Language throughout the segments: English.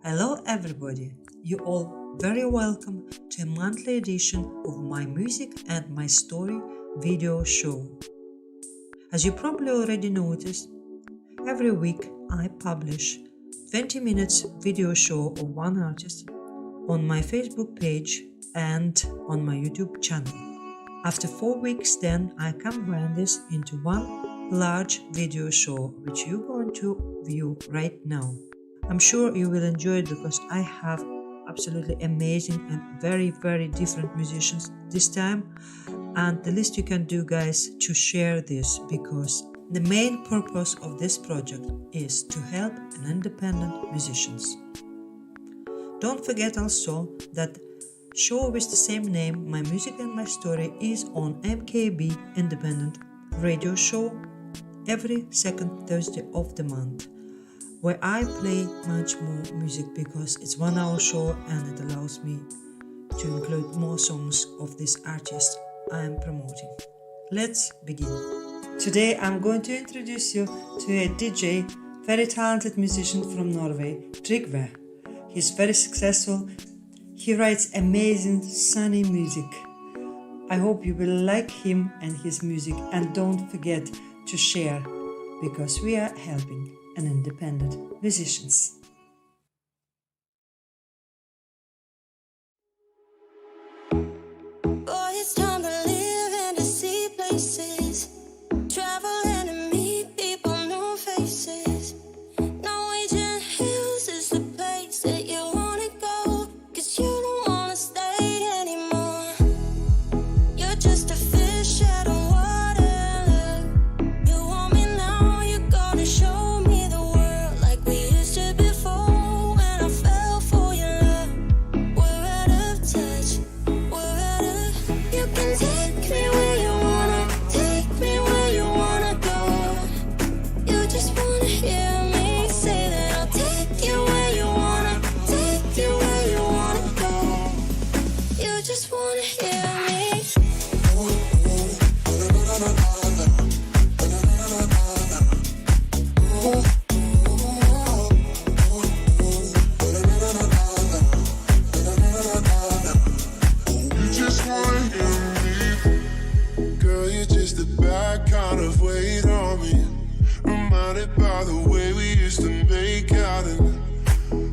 Hello everybody, you all very welcome to a monthly edition of my music and my story video show. As you probably already noticed, every week I publish 20 minutes video show of one artist on my Facebook page and on my YouTube channel. After 4 weeks then I combine this into one large video show which you're going to view right now. I'm sure you will enjoy it because I have absolutely amazing and very different musicians this time, and the least you can do, guys, to share this, because the main purpose of this project is to help an independent musicians. Don't forget also that show with the same name, My Music and My Story, is on MKB Independent Radio Show every second Thursday of the month, where I play much more music because it's 1 hour show and it allows me to include more songs of this artist I am promoting. Let's begin. Today I'm going to introduce you to a DJ, very talented musician from Norway, Trygve. He's very successful. He writes amazing sunny music. I hope you will like him and his music, and don't forget to share because we are helping and independent musicians. Boy, it's time to live and to see places, travel and to meet people, new faces. Norwegian Hills is the place that you wanna go, 'cause you don't wanna stay anymore. You're just a fish out of water. You want me now, you're gonna show me the world like we used to before when I fell for your love. We're out of touch, we're out of. You can take me where you wanna, take me where you wanna go. You just wanna hear me say that I'll take you where you wanna, take you where you wanna go. You just wanna hear me. You just wanna hear me. Girl, you're just the bad kind of weight on me. Reminded by the way we used to make out in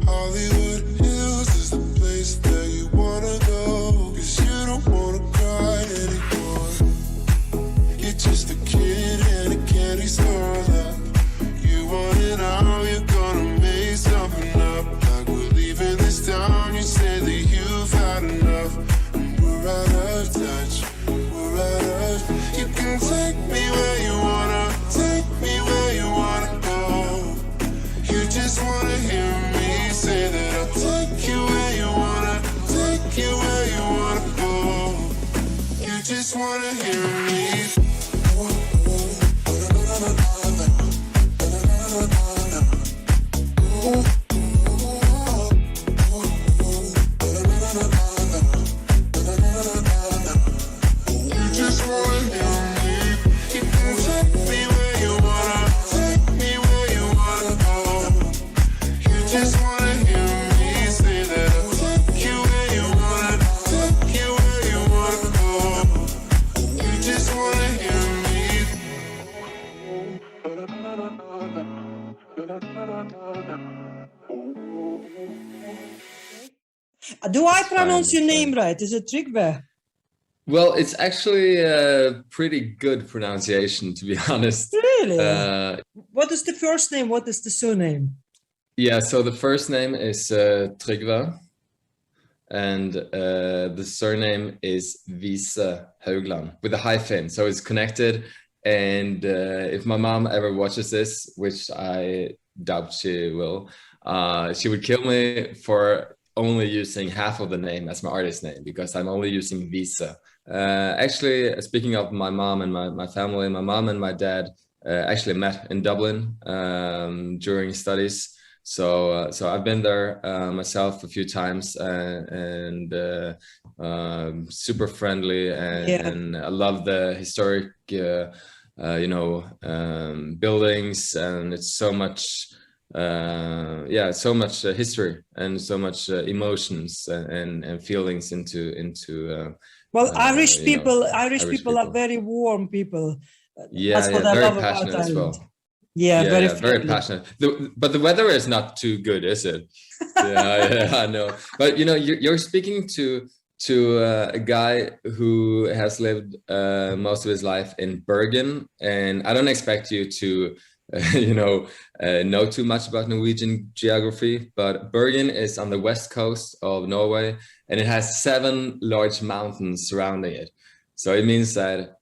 Hollywood Hills is the place that you wanna go, 'cause you don't wanna cry anymore. You're just a kid in a candy store love. You want it all, you're gonna make something up. Like we're leaving this town, you say that you've had enough. We're out of touch, we're out of. You can take me where you wanna, take me where you wanna go. You just wanna hear me say that I'll take you where you wanna, take you where you wanna go. You just wanna hear me. You just wanna hear me. You can take me where you wanna, take me where you wanna go. You just wanna hear me say that I'll take you where you wanna, take you where you wanna go. You just wanna hear me. Do I pronounce your name right? Is it Trygve? Well, it's actually a pretty good pronunciation, to be honest. Really? Uh, What is the first name? What is the surname? yeah, so the first name is Trygve, and the surname is Wiese Haugland with a hyphen, so it's connected. And if my mom ever watches this, which I doubt she will, she would kill me for only using half of the name as my artist name, because I'm only using Wiese. Actually, speaking of my mom and my family, my mom and my dad actually met in Dublin during studies. So I've been there myself a few times, and super friendly, and I love the historic, buildings, and it's so much yeah, so much history and so much emotions and feelings into Well, Irish you know, people, Irish Irish people are people. very warm people. Yeah, That's what yeah, I very love about passionate as Ireland. well. Yeah, Yeah, very yeah, very friendly. passionate. But the weather is not too good, is it? Yeah, yeah, I know. But you know, you're speaking to a guy who has lived most of his life in Bergen, and I don't expect you to, you know too much about Norwegian geography. But Bergen is on the west coast of Norway, and it has 7 large mountains surrounding it. So it means that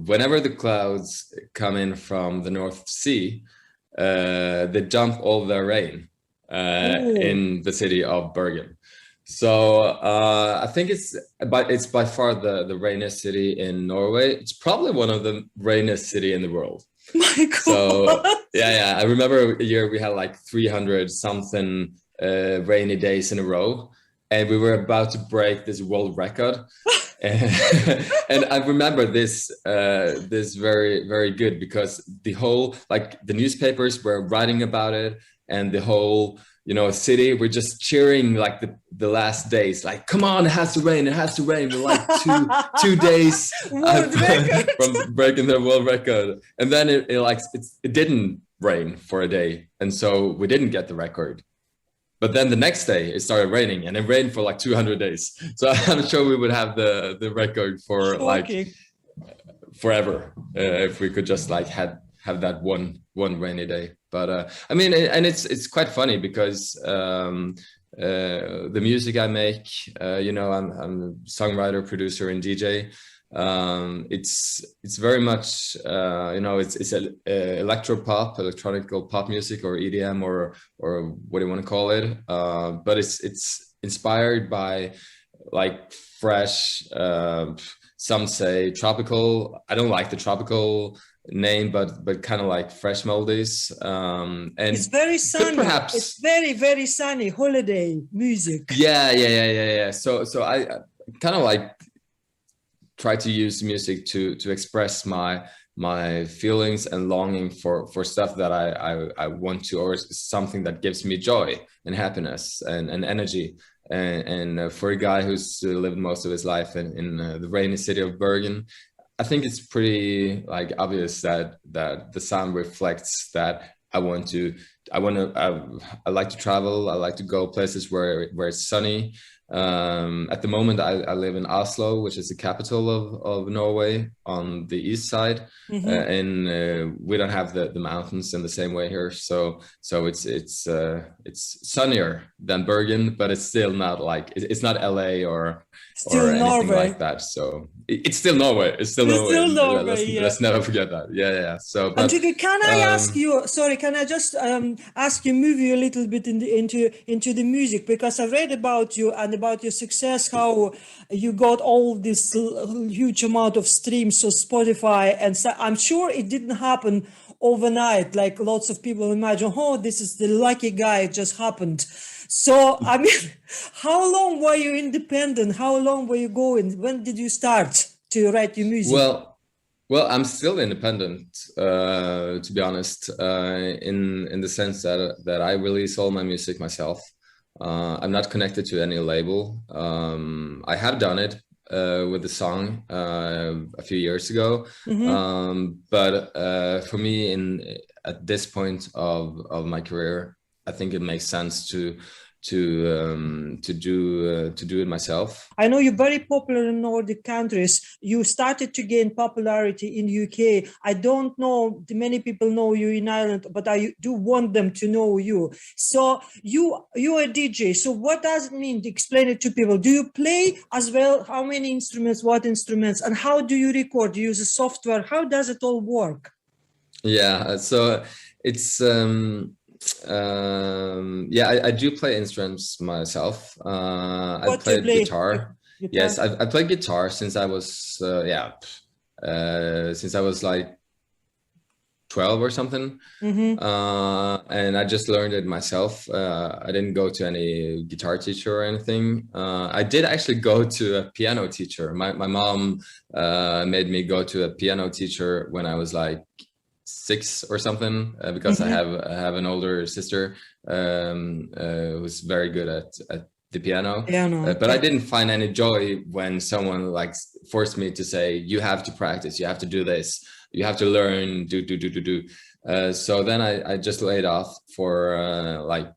whenever the clouds come in from the North Sea, they dump all their rain Oh, in the city of Bergen. So I think it's by far the rainiest city in Norway. It's probably one of the rainiest city in the world. my So God. yeah, yeah. I remember a year we had like 300 something rainy days in a row, and we were about to break this world record. And, and I remember this very very good because the whole like the newspapers were writing about it, and the whole city were just cheering like the last days, like come on, it has to rain, it has to rain. We're like two days World record. from breaking the world record, and then it didn't rain for a day, and so we didn't get the record. But then the next day it started raining, and it rained for like 200 days. So I'm sure we would have the record for like Shocking. forever if we could just like have that one rainy day. But I mean, and it's quite funny because the music I make, I'm a songwriter, producer, and DJ. It's very much it's electro pop, electronic pop music, or EDM, or what do you want to call it, but it's inspired by like fresh, some say tropical. I don't like the tropical name, but kind of like fresh melodies, and It's very could sunny. perhaps It's very, very sunny. Holiday music. yeah. So I kind of like try to use music to express my feelings and longing for stuff that I want to, or something that gives me joy and happiness and energy. And for a guy who's lived most of his life in the rainy city of Bergen, I think it's pretty like obvious that the sound reflects that I like to travel. I like to go places where it's sunny. At the moment, I live in Oslo, which is the capital of Norway on the east side, and we don't have the mountains in the same way here. So it's sunnier than Bergen, but it's still not like it's not LA or Still anything Norway. like that. So it's still Norway. It's still It's Norway. still Norway, Let's never forget that. Yeah. So, but Antigua, can I ask you? Sorry, can I just ask you, move you a little bit into the music, because I read about you and about your success, how you got all this huge amount of streams on Spotify, and so I'm sure it didn't happen overnight, like lots of people imagine. Oh, this is the lucky guy; it just happened. So, I mean, how long were you independent? How long were you going? When did you start to write your music? Well, I'm still independent, to be honest, in the sense that I release all my music myself. I'm not connected to any label. I have done it with the song a few years ago, but for me, at this point of my career, I think it makes sense to do it myself. I know you're very popular in Nordic countries. You started to gain popularity in UK. I don't know many people know you in Ireland, but I do want them to know you. So you're a DJ. So what does it mean? Explain it to people. Do you play as well? How many instruments? What instruments? And how do you record? Do you use a software? How does it all work? Yeah, so it's I do play instruments myself. I played guitar. Yes, I played guitar since I was since I was like 12 or something. And I just learned it myself. I didn't go to any guitar teacher or anything. I did actually go to a piano teacher. My mom made me go to a piano teacher when I was like 6 or something, because I have an older sister who's very good at the piano. But I didn't find any joy when someone like forced me to say, you have to practice, you have to do this, you have to learn, do. So then I just laid off for like,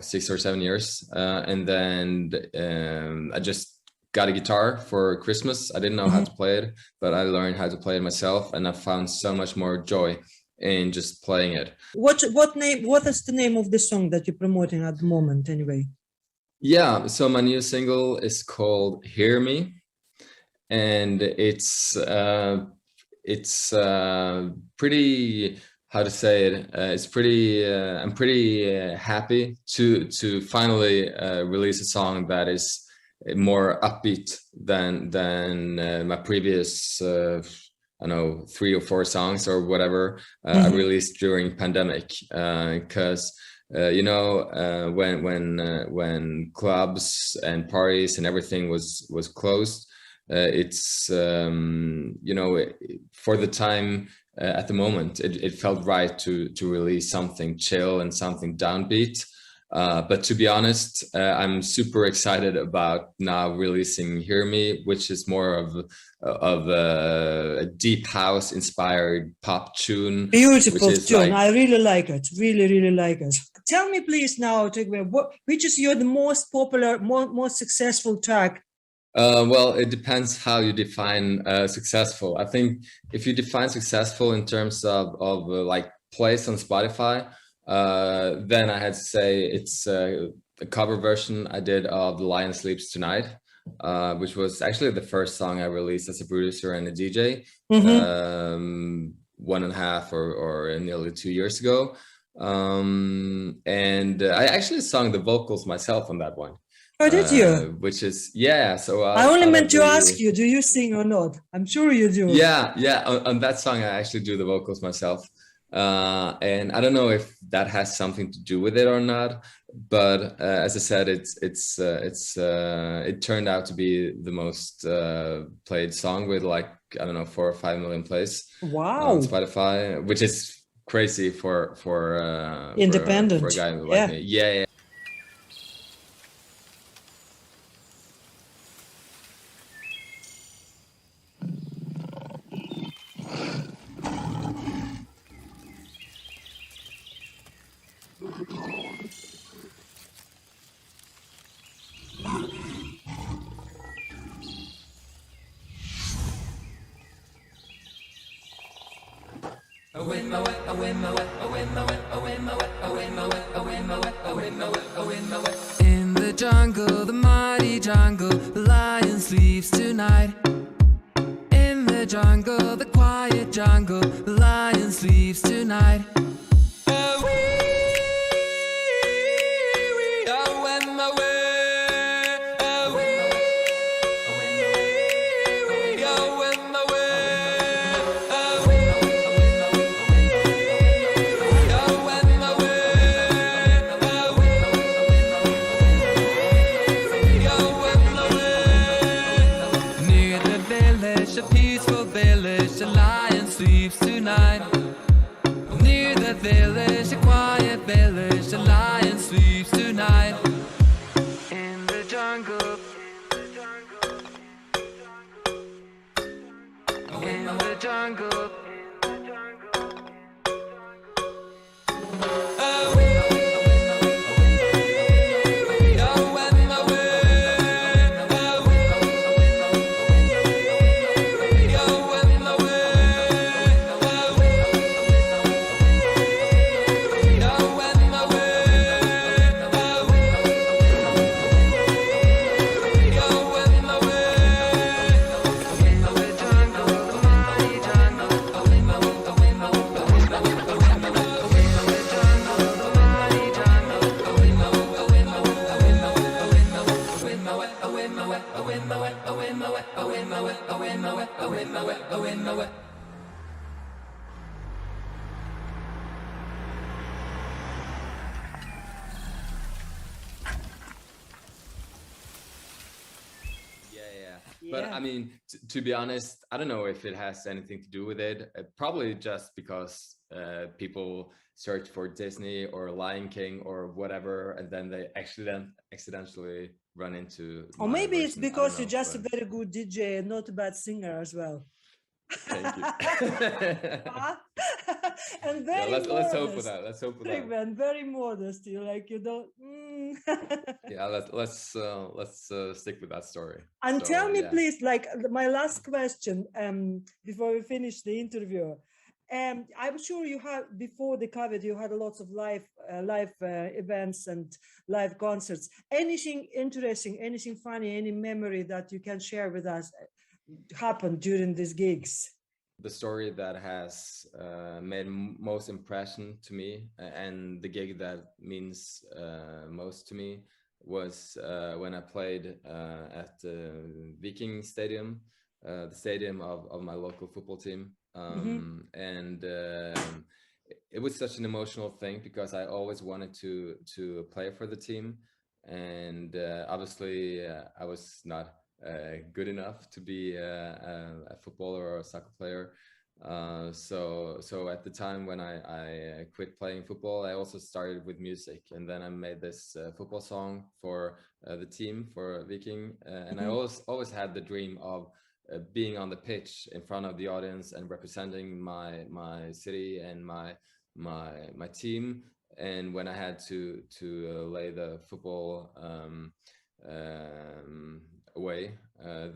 6 or 7 years. And then I just got a guitar for Christmas. I didn't know how to play it, but I learned how to play it myself, and I found so much more joy in just playing it. What is the name of the song that you're promoting at the moment anyway? Yeah, so my new single is called Hear Me, and it's pretty, how to say it, it's pretty I'm pretty happy to finally release a song that is more upbeat than my previous I don't know, 3 or 4 songs or whatever I released during pandemic, because when clubs and parties and everything was closed, it's for the time at the moment it felt right to release something chill and something downbeat. But to be honest, I'm super excited about now releasing Hear Me, which is more of a deep house inspired pop tune. Beautiful tune. I really like it. Really like it. Tell me please now, Trygve, which is the most popular, most successful track? Well, it depends how you define successful. I think if you define successful in terms of like plays on Spotify, then I had to say it's a cover version I did of The Lion Sleeps Tonight, which was actually the first song I released as a producer and a DJ 1.5 or nearly 2 years ago. And I actually sung the vocals myself on that one. Oh, did you? Which is, yeah. So I only meant to ask you, do you sing or not? I'm sure you do. Yeah. On that song, I actually do the vocals myself. And I don't know if that has something to do with it or not, but as I said, it turned out to be the most played song with like, I don't know, 4 or 5 million plays. Wow. On Spotify, which is crazy for independent for a guy like me. Yeah. In the jungle, the mighty jungle, the lion sleeps tonight. In the jungle, the quiet jungle, the lion sleeps tonight. But I mean, to be honest, I don't know if it has anything to do with it. Probably just because people search for Disney or Lion King or whatever, and then they accidentally run into Or my maybe it's version. I don't because you're know, just a but very good DJ and not a bad singer as well. thank you. And Yeah, very let's hope for modest. that. Let's hope for that. Trygve, and very modest. You like you don't. Yeah, let's stick with that story. And So, tell me, yeah. please, like my last question, before we finish the interview. I'm sure you had before the COVID, you had lots of live events and live concerts. Anything interesting, anything funny, any memory that you can share with us happened during these gigs? The story that has made most impression to me, and the gig that means most to me, was when I played at the Viking Stadium, the stadium of my local football team. And it was such an emotional thing because I always wanted to play for the team, and obviously I was not good enough to be a footballer or a soccer player. So at the time when I quit playing football, I also started with music, and then I made this football song for the team, for Viking, and I always had the dream of being on the pitch in front of the audience and representing my city and my team. And when I had to lay the football away,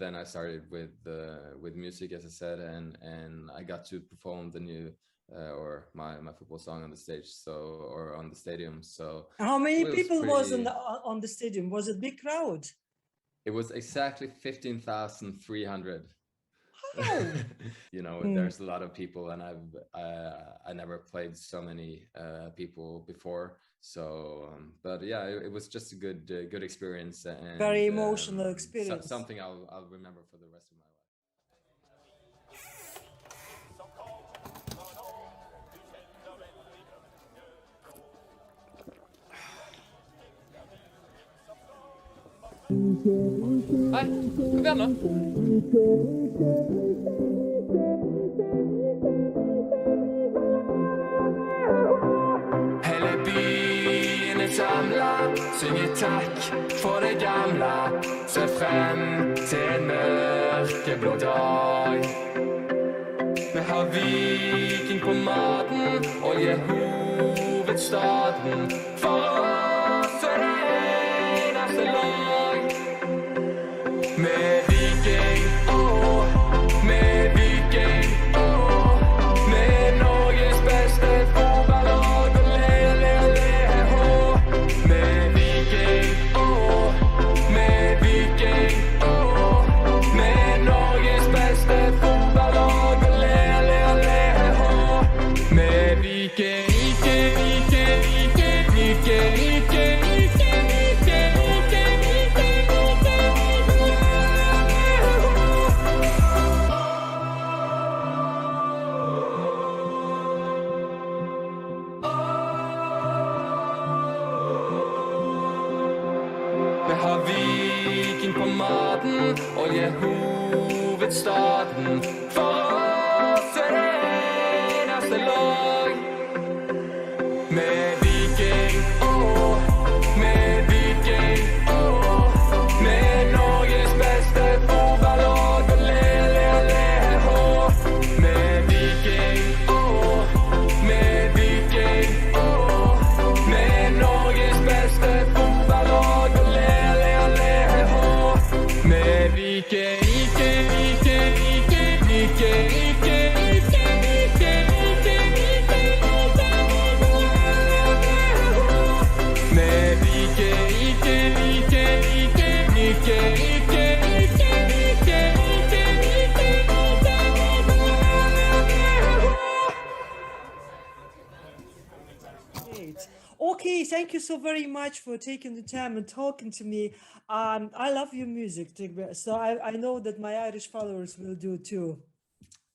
then I started with music, as I said, and I got to perform the new or my football song on the stage, or on the stadium. So how many people was pretty... on the stadium? Was it big crowd? It was exactly 15,300. Oh. You know, there's a lot of people, and I never played so many people before. So, but yeah, it was just a good experience, and very emotional experience. Something I'll remember for the rest of my life. Hei, kom igjen da. Hele byen er samlet, synger takk for det gamle. Ser frem til en mørkeblå dag. Vi har Viking på maten, olje hovedstaden. For oss er det eneste lag. Med Viking, med Viking, med Norges beste fotballag. Og le, hå. Med Viking, med Viking, med Norges beste fotballag. Og le, hå. Med Viking, Vi har Viking på maten, olje hovedstaden. For oss er det eneste lag. Med Viking, med Viking, med Norges beste fotballag. Og le, hå. Med Viking, med Viking, med Norges beste fotballag. Og le, hå. Med Viking, Great. Okay, thank you so very much for taking the time and talking to me. I love your music, Trygve, so I know that my Irish followers will do too.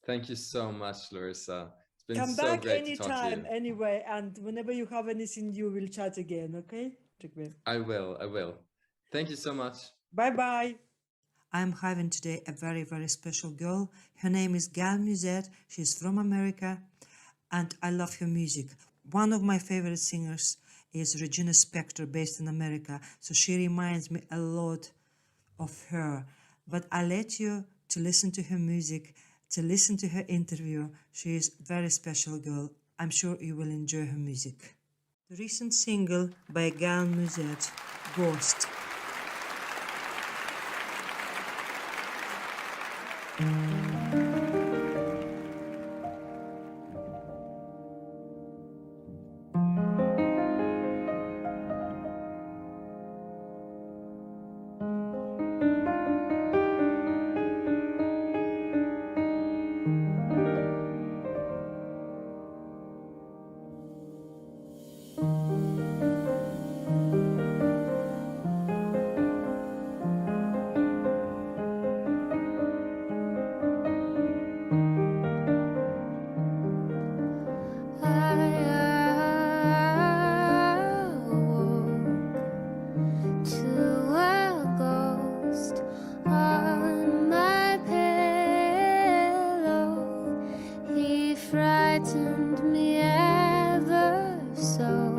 Thank you so much, Larissa. It's been Come so back great to talk to anytime, you. anyway, and whenever you have anything new, we'll chat again, okay, Trygve? I will. Thank you so much. Bye-bye. I'm having today a very, very special girl. Her name is Gal Musette. She's from America. and I love her music. One of my favorite singers is Regina Spektor, based in America, so she reminds me a lot of her. But I let you to listen to her music, to listen to her interview. She is a very special girl. I'm sure you will enjoy her music. The recent single by Gail Musette, Ghost. Frightened me ever so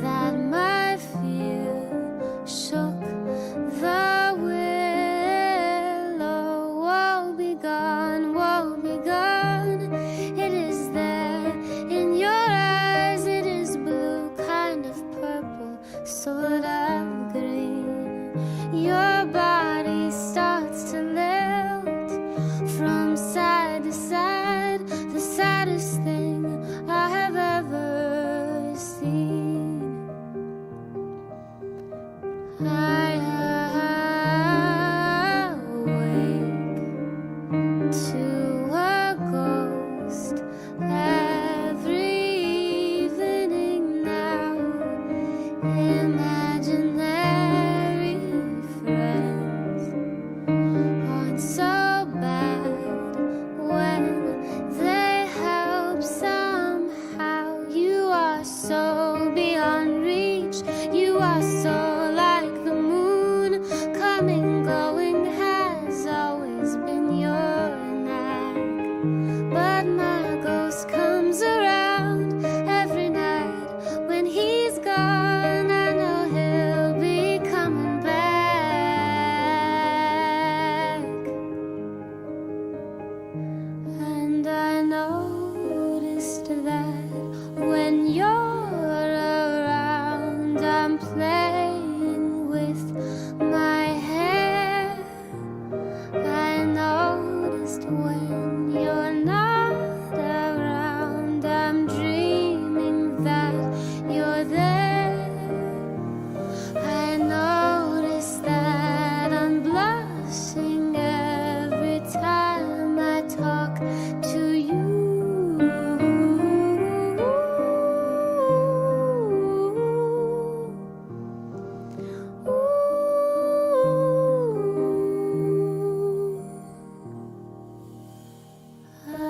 that my fear shook the willow. Woe be gone, woe be gone. It is there in your eyes. It is blue, kind of purple, sort of green. Your body starts to lilt from side to side. The saddest thing I have ever seen. I awake to a ghost every evening now. Imaginary friends aren't so bad when they help somehow. You are so beyond reach. You are so like the moon. Coming, going has always been your knack. But my ghost comes around every night. When he's gone, I know he'll be coming back. And I noticed that when you're around, I'm playing with my hair. I noticed when you're not around, I'm dreaming that you're there. I noticed that I'm blushing every time I talk to you. I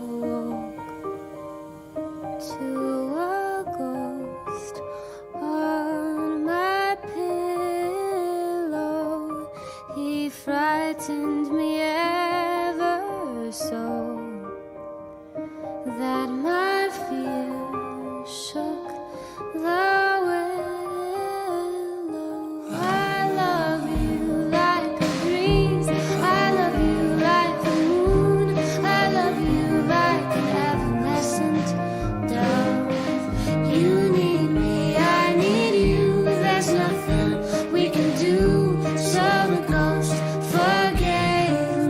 awoke to a ghost on my pillow. He frightened me ever so that my fear shook the willow. I love you like a breeze. I love you like the moon. I love you like an evanescent dove. You need me, I need you. There's nothing we can do. So the ghost forgave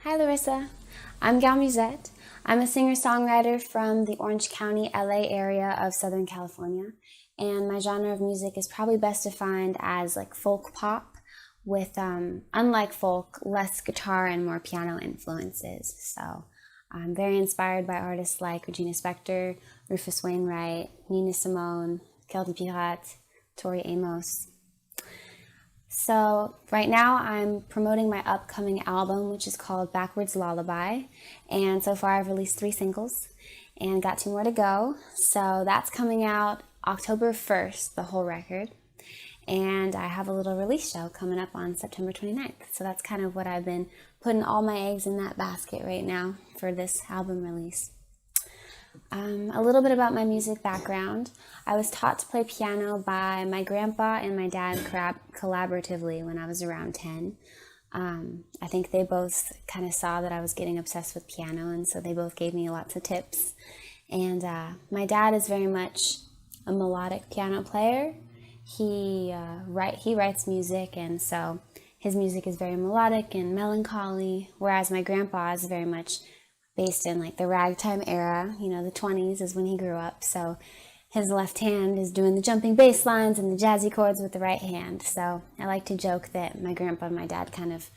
Hi Larissa, I'm Gal Musette. I'm a singer-songwriter from the Orange County, LA area of Southern California, and my genre of music is probably best defined as like folk pop with, unlike folk, less guitar and more piano influences. So I'm very inspired by artists like Regina Spektor, Rufus Wainwright, Nina Simone, Kelton Pirate, Tori Amos. So right now I'm promoting my upcoming album, which is called Backwards Lullaby, and so far I've released 3 singles and got 2 more to go. So that's coming out October 1st, the whole record, and I have a little release show coming up on September 29th. So that's kind of what I've been putting all my eggs in that basket right now for this album release. A little bit about my music background. I was taught to play piano by my grandpa and my dad collaboratively when I was around 10. I think they both kind of saw that I was getting obsessed with piano, and so they both gave me lots of tips. And my dad is very much a melodic piano player. He writes music, and so his music is very melodic and melancholy, whereas my grandpa is very much based in like the ragtime era, you know, the 20s is when he grew up. So his left hand is doing the jumping bass lines and the jazzy chords with the right hand. So I like to joke that my grandpa and my dad kind of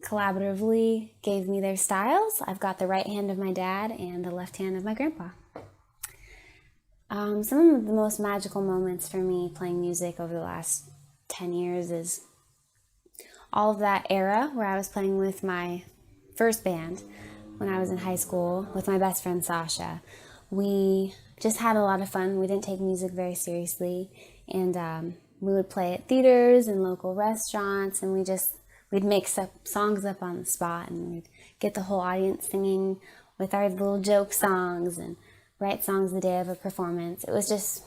collaboratively gave me their styles. I've got the right hand of my dad and the left hand of my grandpa. Some of the most magical moments for me playing music over the last 10 years is all of that era where I was playing with my first band when I was in high school with my best friend Sasha. We just had a lot of fun. We didn't take music very seriously, and we would play at theaters and local restaurants, and we'd make songs up on the spot, and we'd get the whole audience singing with our little joke songs and write songs the day of a performance. It was just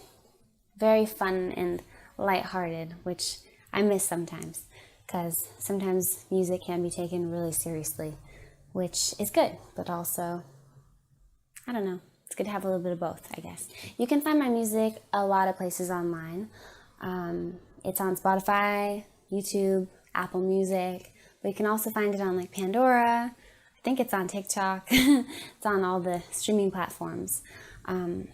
very fun and lighthearted, which I miss sometimes, because sometimes music can be taken really seriously, which is good, but also, I don't know, it's good to have a little bit of both, I guess. You can find my music a lot of places online. It's on Spotify, YouTube, Apple Music, but you can also find it on like Pandora. I think it's on TikTok. It's on all the streaming platforms.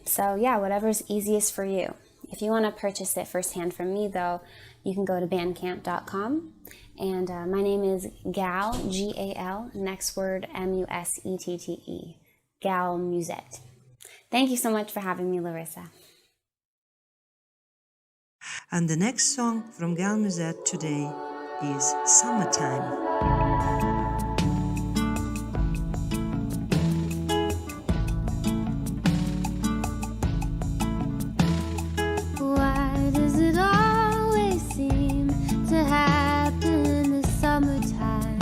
So yeah, whatever's easiest for you. If you want to purchase it firsthand from me though, you can go to bandcamp.com. And my name is Gal, G-A-L, next word M-U-S-E-T-T-E, Gal Musette. Thank you so much for having me, Larissa. And the next song from Gal Musette today is Summertime. Why does it always seem to happen in the summertime?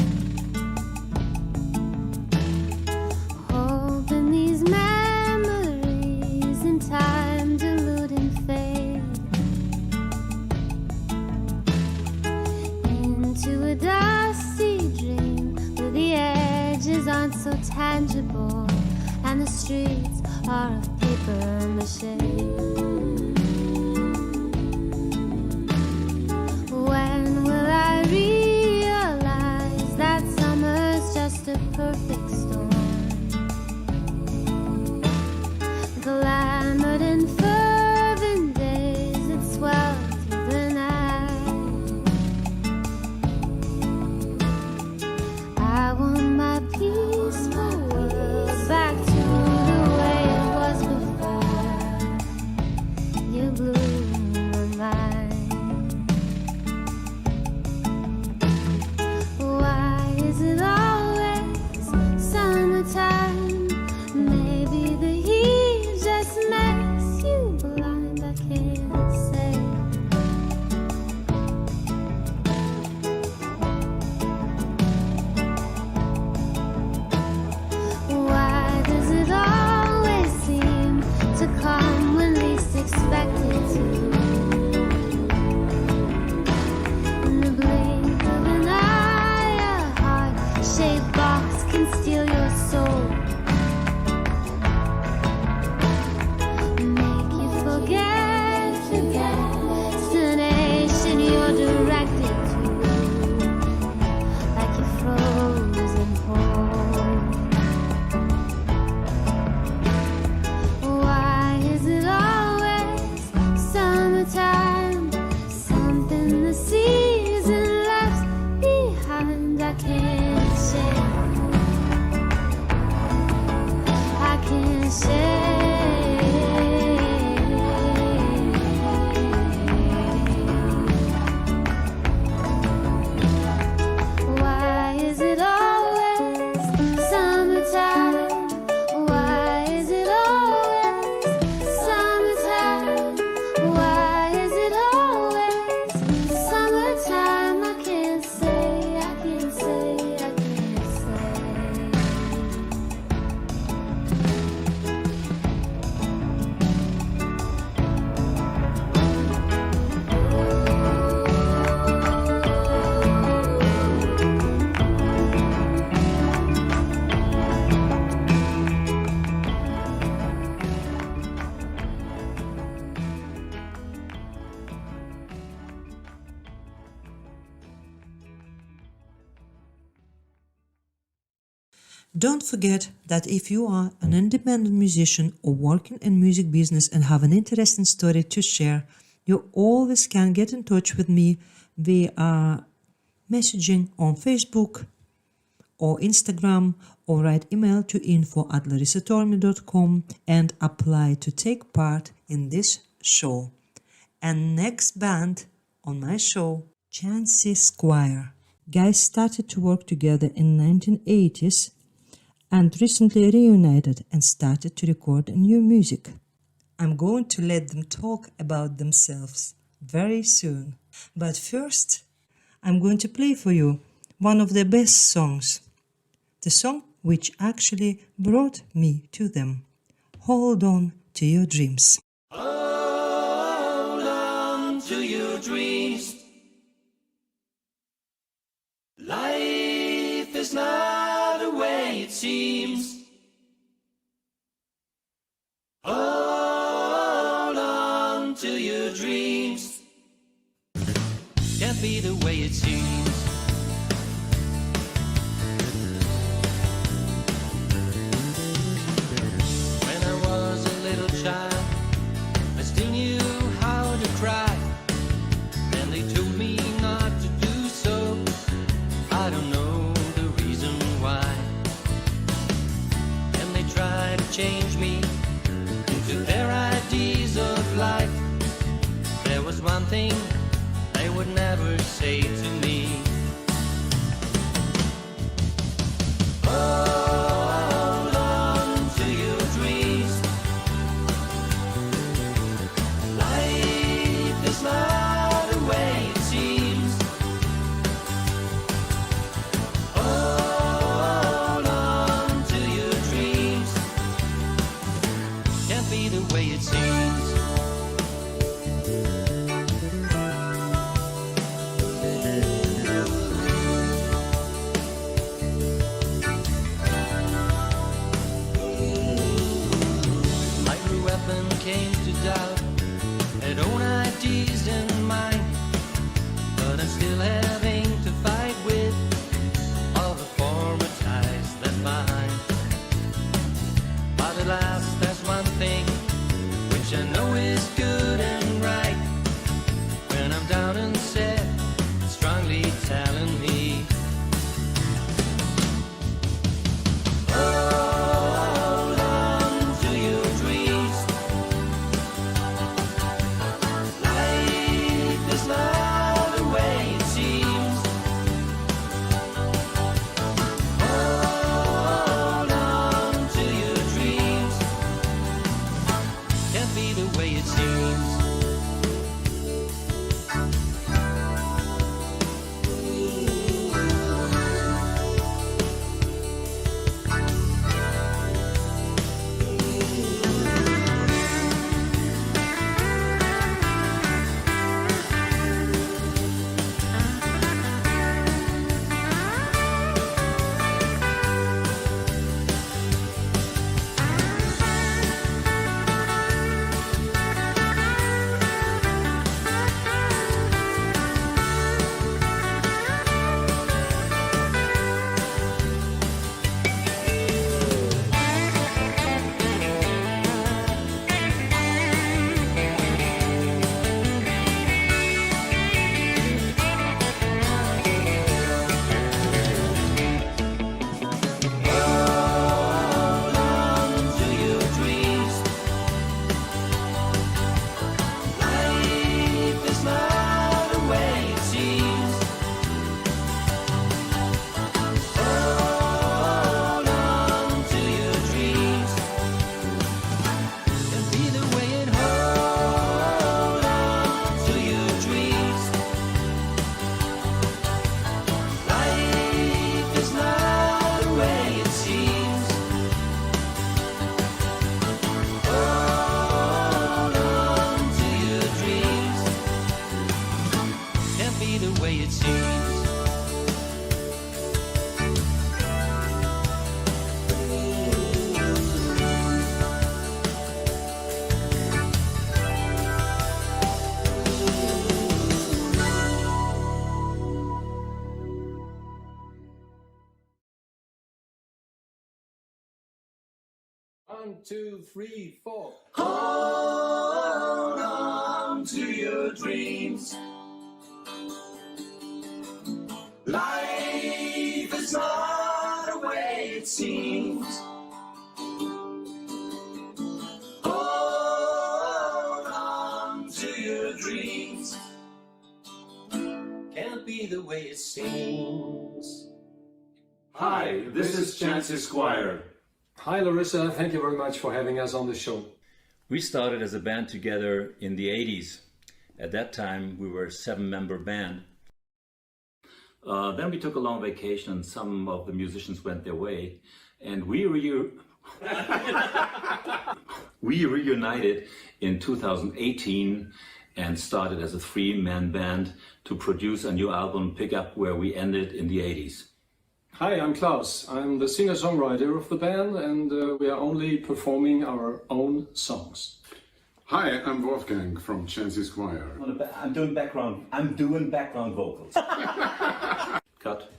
Hoping these memories in time dilute and fade into a dusty dream where the edges aren't so tangible and the streets are of paper mache. When will I realize that summer's just a perfect storm? Glamored and fervent days that swell through the night. I want my peaceful world back to the way it was before you blew my mind. Why is it always summertime? Maybe the heat just makes you blind, I can't say. Why does it always seem to come when least expected to? In the blink of an eye, a heart-shaped box can steal your soul, make you forget the destination you're directed to, like your frozen home. Don't forget that if you are an independent musician or working in music business and have an interesting story to share, you always can get in touch with me via messaging on Facebook or Instagram, or write email to info@larissatormey.com and apply to take part in this show. And next band on my show, Chancy Squire. Guys started to work together in 1980s and recently reunited and started to record new music. I'm going to let them talk about themselves very soon. But first, I'm going to play for you one of their best songs. The song which actually brought me to them. Hold on to your dreams. Hold on to your dreams. Life is not the way it seems. Hold on to your dreams. Can't be the way it seems. When I was a little child, I still knew how to cry, and they told me not to do so. I don't know the reason why. And they tried to change me into their ideas of life. There was one thing they would never say to me. Hold on to your dreams. Life is not the way it seems. Hold on to your dreams. Can't be the way it seems. 1, 2, 3, 4. Hold on to your dreams. Life is not the way it seems. Hold on to your dreams. Can't be the way it seems. Hi, this is Chancey Squire. Hi Larissa, thank you very much for having us on the show. We started as a band together in the 80s. At that time, we were a 7-member band. Then we took a long vacation and some of the musicians went their way. And we reunited in 2018 and started as a 3-man band to produce a new album, pick up where we ended in the 80s. Hi, I'm Klaus. I'm the singer-songwriter of the band, and we are only performing our own songs. Hi, I'm Wolfgang from Chancey Squire. I'm doing background vocals. Cut.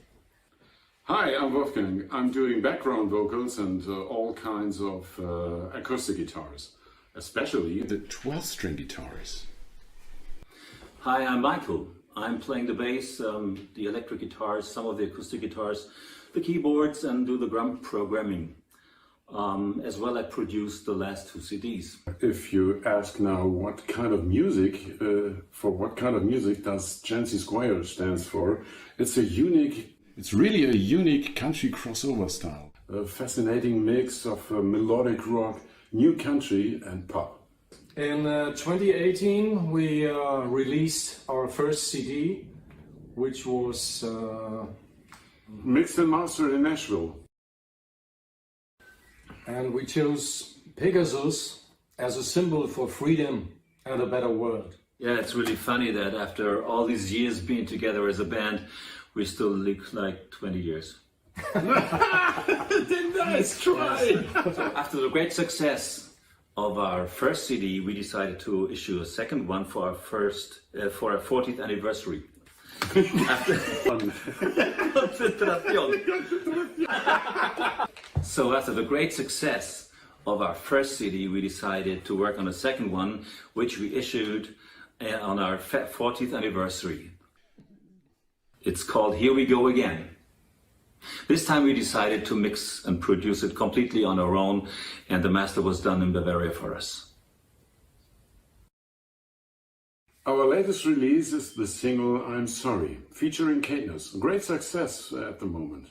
Hi, I'm Wolfgang. I'm doing background vocals and all kinds of acoustic guitars, especially the 12-string guitars. Hi, I'm Michael. I'm playing the bass, the electric guitars, some of the acoustic guitars, the keyboards, and do the drum programming. As well, I produced the last 2 CDs. If you ask now what kind of music, for what kind of music does Chancey Squire stands for, it's really a unique country crossover style. A fascinating mix of melodic rock, new country and pop. In 2018, we released our first CD, which was mixed and mastered in Nashville. And we chose Pegasus as a symbol for freedom and a better world. Yeah, it's really funny that after all these years being together as a band, we still look like 20 years. Nice try! After the great success of our first CD, we decided to issue a second one for our 40th anniversary. So after the great success of our first CD, we decided to work on a second one, which we issued on our 40th anniversary. It's called Here We Go Again. This time we decided to mix and produce it completely on our own, and the master was done in Bavaria for us. Our latest release is the single I'm Sorry, featuring Cadence. Great success at the moment.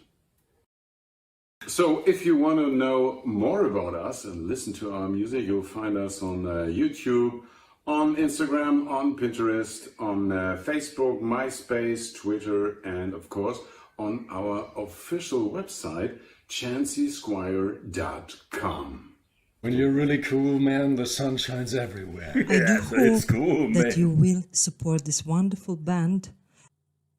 So if you want to know more about us and listen to our music, you'll find us on YouTube, on Instagram, on Pinterest, on Facebook, MySpace, Twitter, and of course on our official website, chanceysquire.com. When you're really cool, man, the sun shines everywhere. I do hope that you will support this wonderful band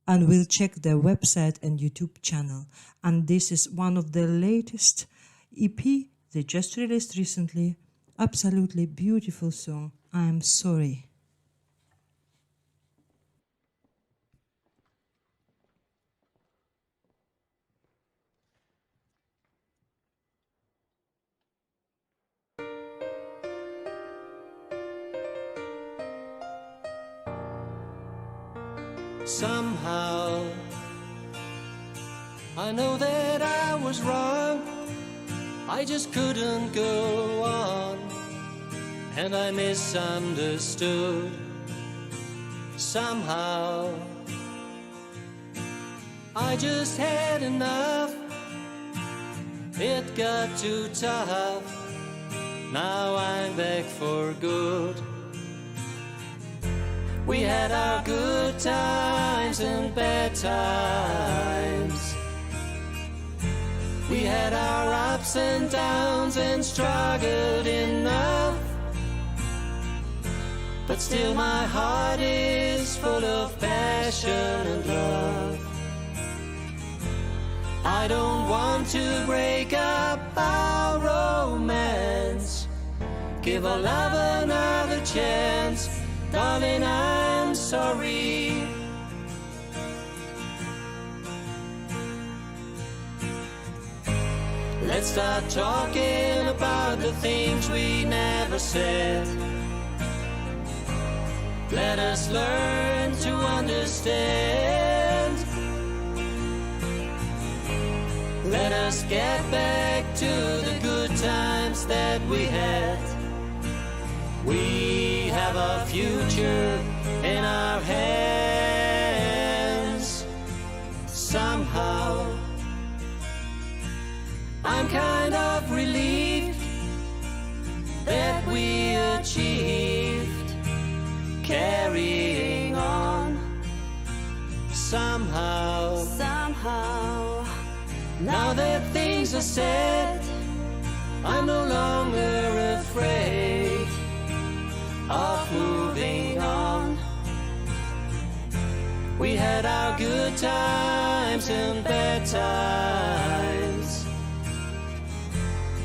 and will check their website and YouTube channel. And this is one of the latest EP they just released recently. Absolutely beautiful song, I'm Sorry. Somehow I know that I was wrong, I just couldn't go on, and I misunderstood. Somehow I just had enough, it got too tough, now I'm back for good. We had our good times and bad times. We had our ups and downs and struggled enough. But still my heart is full of passion and love. I don't want to break up our romance. Give our love another chance. Darling, I'm sorry. Let's Let's start talking about the things we never said. Let us learn to understand. Let us get back to the good times that we had. We have a future in our hands. Somehow I'm kind of relieved that we achieved carrying on. Somehow, now that things are said, I'm no longer afraid of moving on. We had our good times and bad times.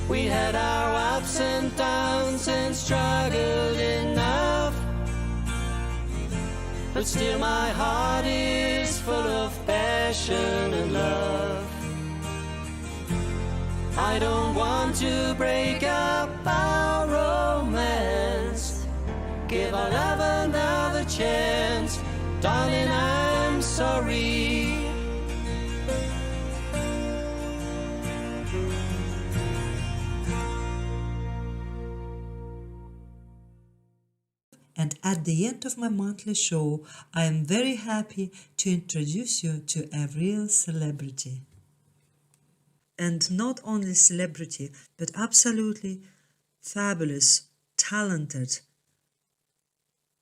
We had our ups and downs and struggled enough. But still my heart is full of passion and love. I don't want to break up our romance. Give our love another chance. Darling, I'm sorry. And at the end of my monthly show, I am very happy to introduce you to a real celebrity. And not only celebrity, but absolutely fabulous, talented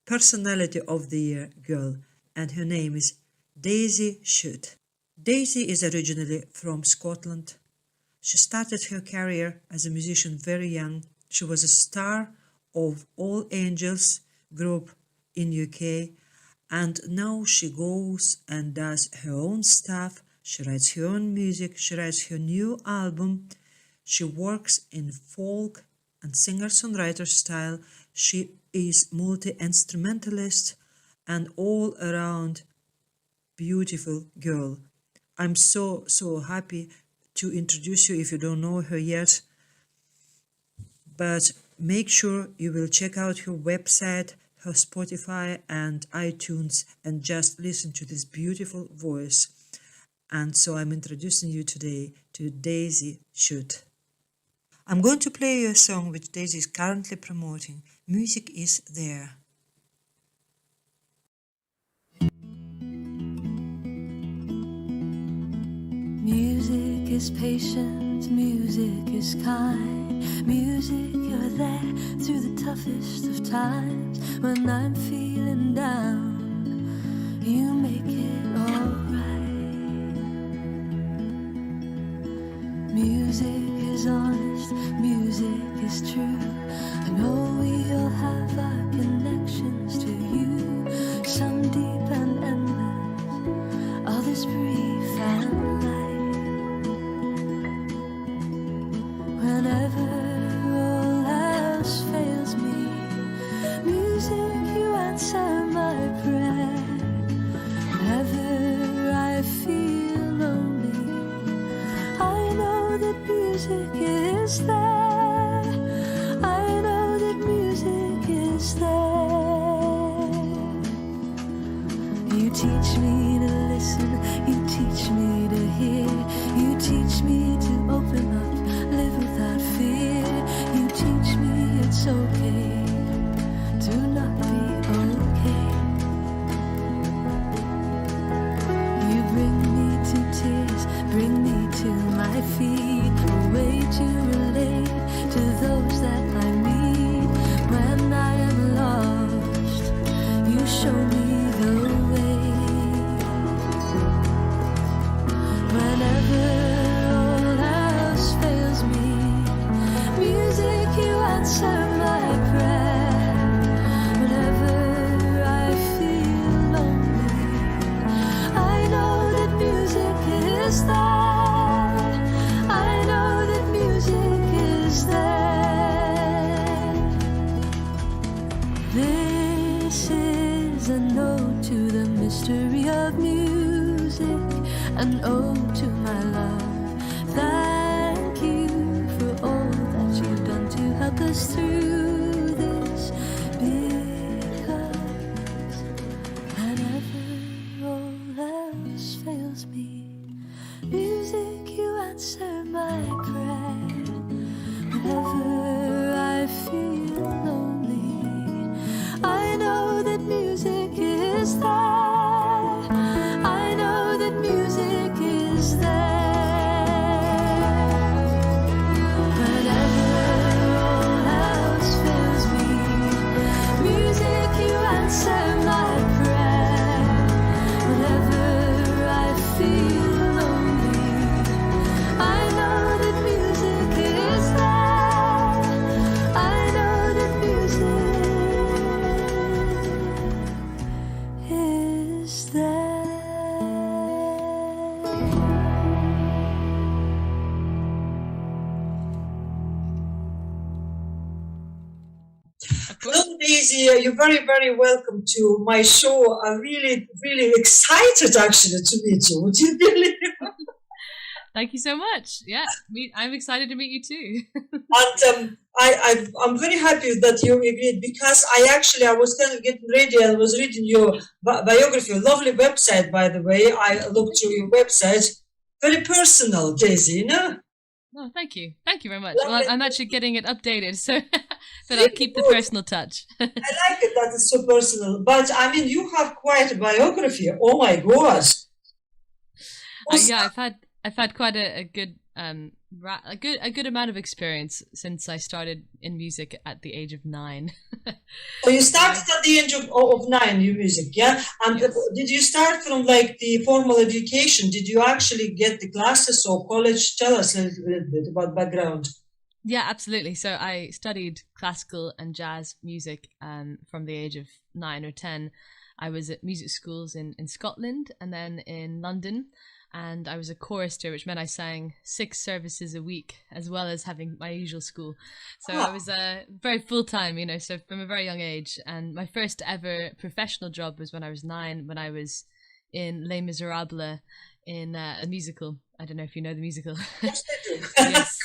personality of the year girl, and her name is Daisy Schutt. Daisy is originally from Scotland. She started her career as a musician very young. She was a star of All Angels group in UK, and now she goes and does her own stuff. She writes her own music, she writes her new album, she works in folk and singer-songwriter style. She is multi-instrumentalist and all-around beautiful girl. I'm so happy to introduce you if you don't know her yet, but make sure you will check out her website, her Spotify and iTunes, and just listen to this beautiful voice. And so I'm introducing you today to Daisy Schutt. I'm going to play you a song which Daisy is currently promoting. Music is there. Music is patient, music is kind. Music, you're there through the toughest of times. When I'm feeling down, you make it alright. Music is honest, music is true. I know we all have our connections to you. Some deep and endless, others brief and light. Whenever all else fails me, music, you answer my prayer. Whenever I feel lonely, I know that music is there. I know that music is there. You teach me to listen, you teach me to hear, you teach me to open up, live without fear. You teach me it's okay to not be okay. You bring me to tears, bring me to my feet, a way to relate to those that I meet. When I am lost, you show me the way. Whenever all else fails me, music, you answer my prayer. Whenever I feel lonely, I know that music is there. I know that music is there. This is an ode to the mystery of music, an ode to my love. Thank you I cry. Whenever I feel lonely, I know that music is there. I know that music is there. Whenever all else fails me, music, you answer my prayer. Whenever I feel lonely, I know that music is there. I know that music is there. Hello, Daisy. You're very, very welcome to my show. I'm really, really excited actually to meet you. Would you believe? Thank you so much. Yeah, I'm excited to meet you too. And I'm very happy that you agreed, because I was kind of getting ready and was reading your biography. Lovely website, by the way. I looked through your website. Very personal, Daisy, you know? Oh, thank you. Thank you very much. Well, I'm actually getting it updated, so but I'll keep the personal touch. I like it that it's so personal. But I mean, you have quite a biography. Oh my gosh. Yeah, I've had quite a good a good amount of experience since I started in music at the age of 9. So you started at the age of 9, your music, yeah? And yes. Did you start from like the formal education? Did you actually get the classes or college? Tell us a little bit about background. Yeah, absolutely. So I studied classical and jazz music from the age of 9 or 10. I was at music schools in Scotland and then in London. And I was a chorister, which meant I sang 6 services a week, as well as having my usual school. So I was very full-time, so from a very young age. And my first ever professional job was when I was 9, when I was in Les Miserables in a musical. I don't know if you know the musical. Yes, I do. Yes.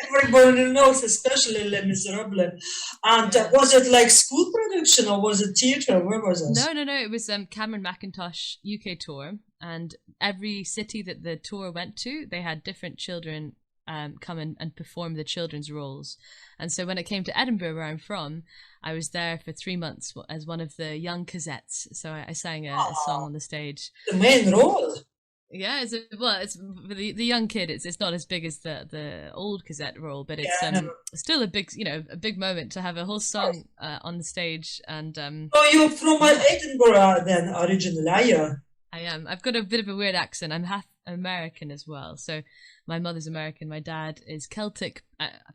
Everybody knows, especially Les Miserables. And was it like school production or was it theatre? Where was it? No. It was Cameron Mackintosh UK tour. And every city that the tour went to, they had different children come and perform the children's roles. And so when it came to Edinburgh, where I'm from, I was there for 3 months as one of the young Cosettes. So I sang a song on the stage. The main role. Yeah, it's the young kid. It's not as big as the old Cosette role, but it's still a big moment to have a whole song on the stage. And so you're from Edinburgh then originally, are you? I am. I've got a bit of a weird accent. I'm half American as well. So my mother's American. My dad is Celtic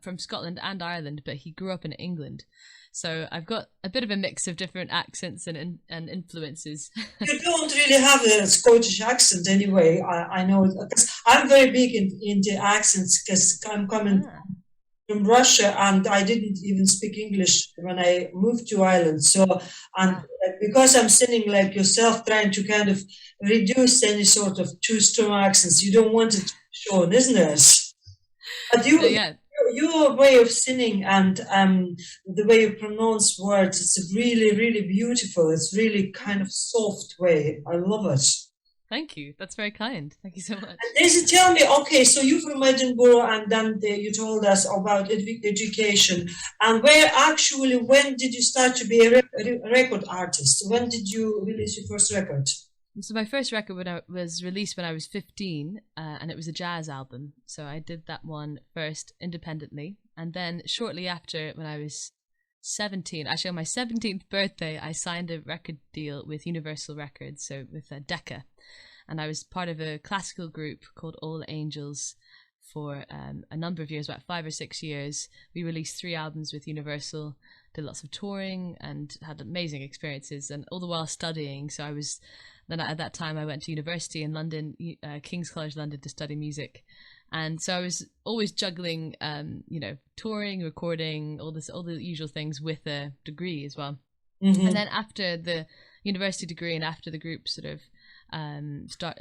from Scotland and Ireland, but he grew up in England. So I've got a bit of a mix of different accents and influences. You don't really have a Scottish accent anyway. I know, because I'm very big into accents, because I'm coming from Russia and I didn't even speak English when I moved to Ireland. So, and because I'm singing like yourself, trying to kind of reduce any sort of too strong accents, you don't want it to show, isn't it? But your way of singing and the way you pronounce words, it's really, really beautiful. It's really kind of soft way. I love it. Thank you. That's very kind. Thank you so much. And Daisy, tell me, okay, so you're from Edinburgh and then you told us about education. And when did you start to be a record artist? When did you release your first record? So my first record was released when I was 15 and it was a jazz album. So I did that one first independently. And then shortly after, when I was 17, actually on my 17th birthday, I signed a record deal with Universal Records, so with Decca. And I was part of a classical group called All Angels for a number of years, about 5 or 6 years. We released 3 albums with Universal, did lots of touring and had amazing experiences, and all the while studying. So at that time I went to university in London, King's College London, to study music. And so I was always juggling, touring, recording, all the usual things with a degree as well. Mm-hmm. And then after the university degree and after the group sort of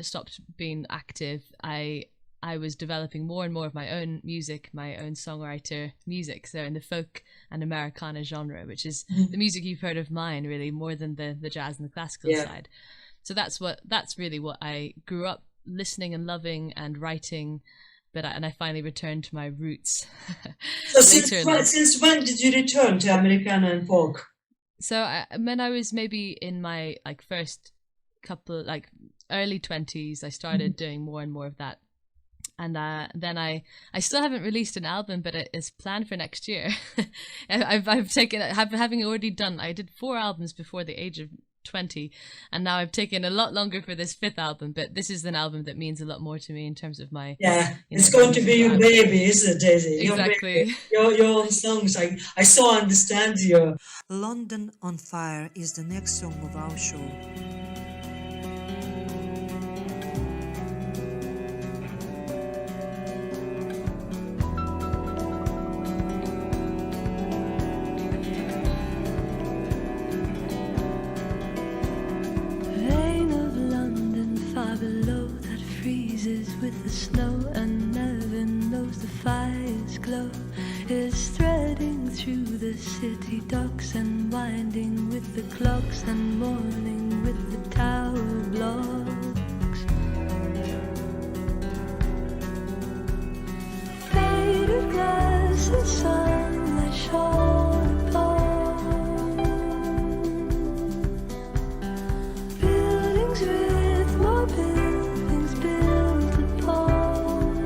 stopped being active, I was developing more and more of my own music, my own songwriter music, so in the folk and Americana genre, which is the music you've heard of mine, really, more than the jazz and the classical side. So that's really what I grew up listening and loving and writing and I finally returned to my roots. So later in life. since when did you return to Americana and folk? So when I was maybe in my like first couple, like early 20s, I started doing more and more of that. And then I still haven't released an album, but it is planned for next year. Having already done, I did 4 albums before the age of 20, and now I've taken a lot longer for this 5th album, but this is an album that means a lot more to me in terms of my... Yeah, it's going to be your baby, isn't it, Daisy? Exactly. Your own songs. I so understand you. London on Fire is the next song of our show. Rain of London far below that freezes with the snow, and never knows the fire's glow is threading through the city docks and winding with the clocks and morning with the tower blocks. Faded glass and sunlight shone upon buildings with more buildings built upon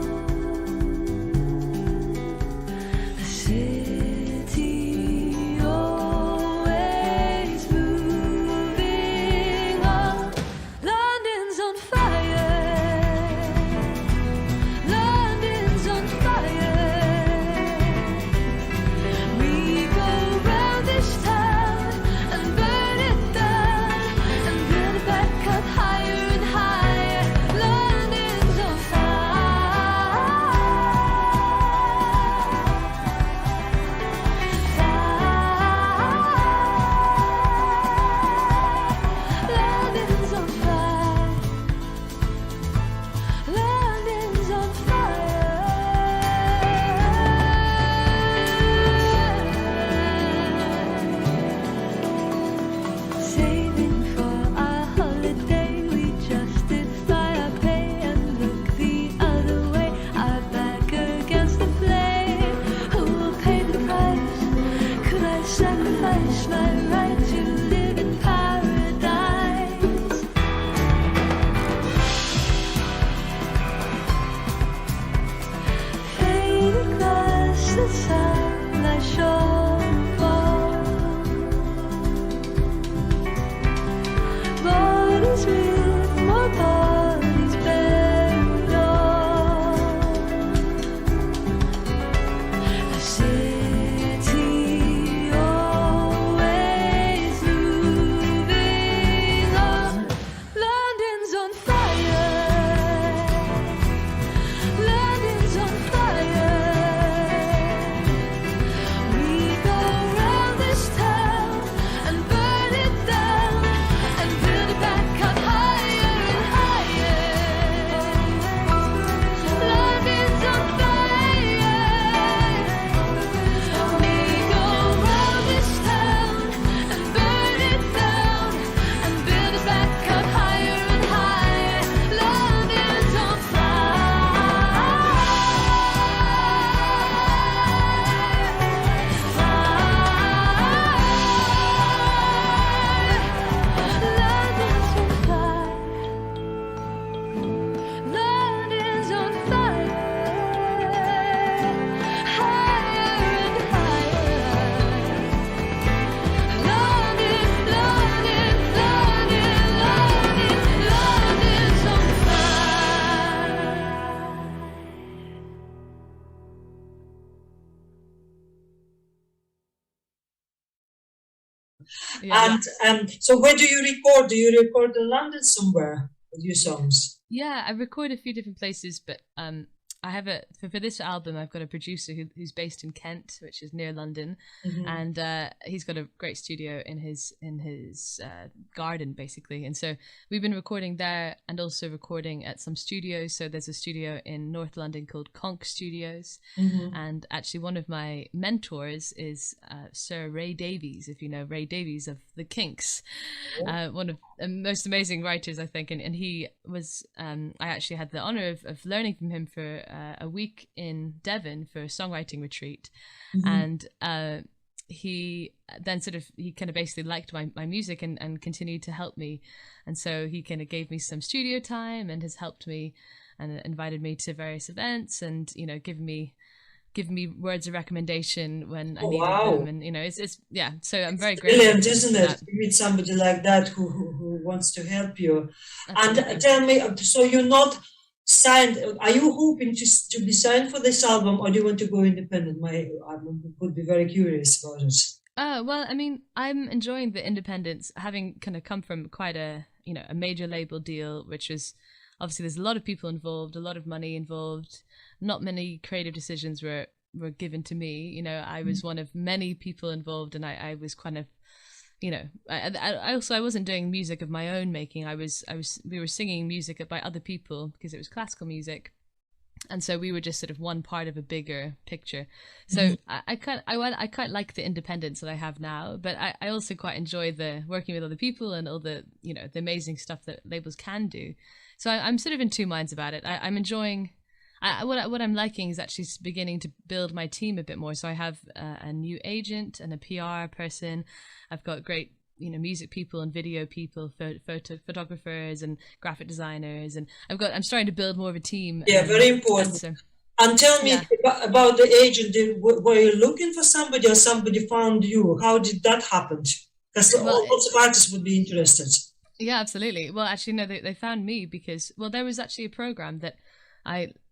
a city always moving on. London's on fire. London's on fire. We go round this town and burn it down and build it back up higher and higher. London's on fire. London's on fire. London's on fire. Saving for our holiday, we justify our pay and look the other way. Our back against the flame. Who will pay the price? Could I sacrifice my right to live in paradise? Faded glass, the sunlight shone upon bodies with more bodies buried on a city always moving on. London's on fire. London's on fire. We go round this town and burn it down and build it back up higher and higher. London's on fire. We go round this town and burn it down and build it back up higher and higher. London's on London's on fire. Higher and higher. London's on fire. Yeah. And so where do you record? Do you record in London somewhere with your songs? Yeah, I record a few different places, but I have for this album I've got a producer who's based in Kent, which is near London, and he's got a great studio in his garden basically, and so we've been recording there and also recording at some studios. So there's a studio in North London called Conch Studios, and actually one of my mentors is Sir Ray Davies, if you know Ray Davies of the Kinks, one of the most amazing writers I think, and he was I actually had the honor of learning from him for a week in Devon for a songwriting retreat, Mhm. and he then he kind of basically liked my music and continued to help me, and so he kind of gave me some studio time and has helped me and invited me to various events, and give me words of recommendation when I Oh, needed wow. them, and it's yeah. So I'm very grateful. Brilliant, for isn't that. it? You meet somebody like that who wants to help you. And Absolutely. tell me, so you're not signed? Are you hoping to be signed for this album, or do you want to go independent? I would be very curious about it. Well, I mean, I'm enjoying the independence, having kind of come from quite a a major label deal, which was obviously there's a lot of people involved, a lot of money involved. Not many creative decisions were given to me. I was one of many people involved, and I was kind of, I wasn't doing music of my own making. We were singing music by other people because it was classical music. And so we were just sort of one part of a bigger picture. So I quite like the independence that I have now, but I also quite enjoy the working with other people and all the the amazing stuff that labels can do. So I'm sort of in two minds about it. I'm enjoying. What I'm liking is actually beginning to build my team a bit more. So I have a new agent and a PR person. I've got great music people and video people, photographers and graphic designers, and I'm starting to build more of a team. Yeah, very important. And tell me about the agent. Were you looking for somebody, or somebody found you? How did that happen? Because lots of artists would be interested. Yeah, absolutely. Well, actually, no, they found me because there was actually a program that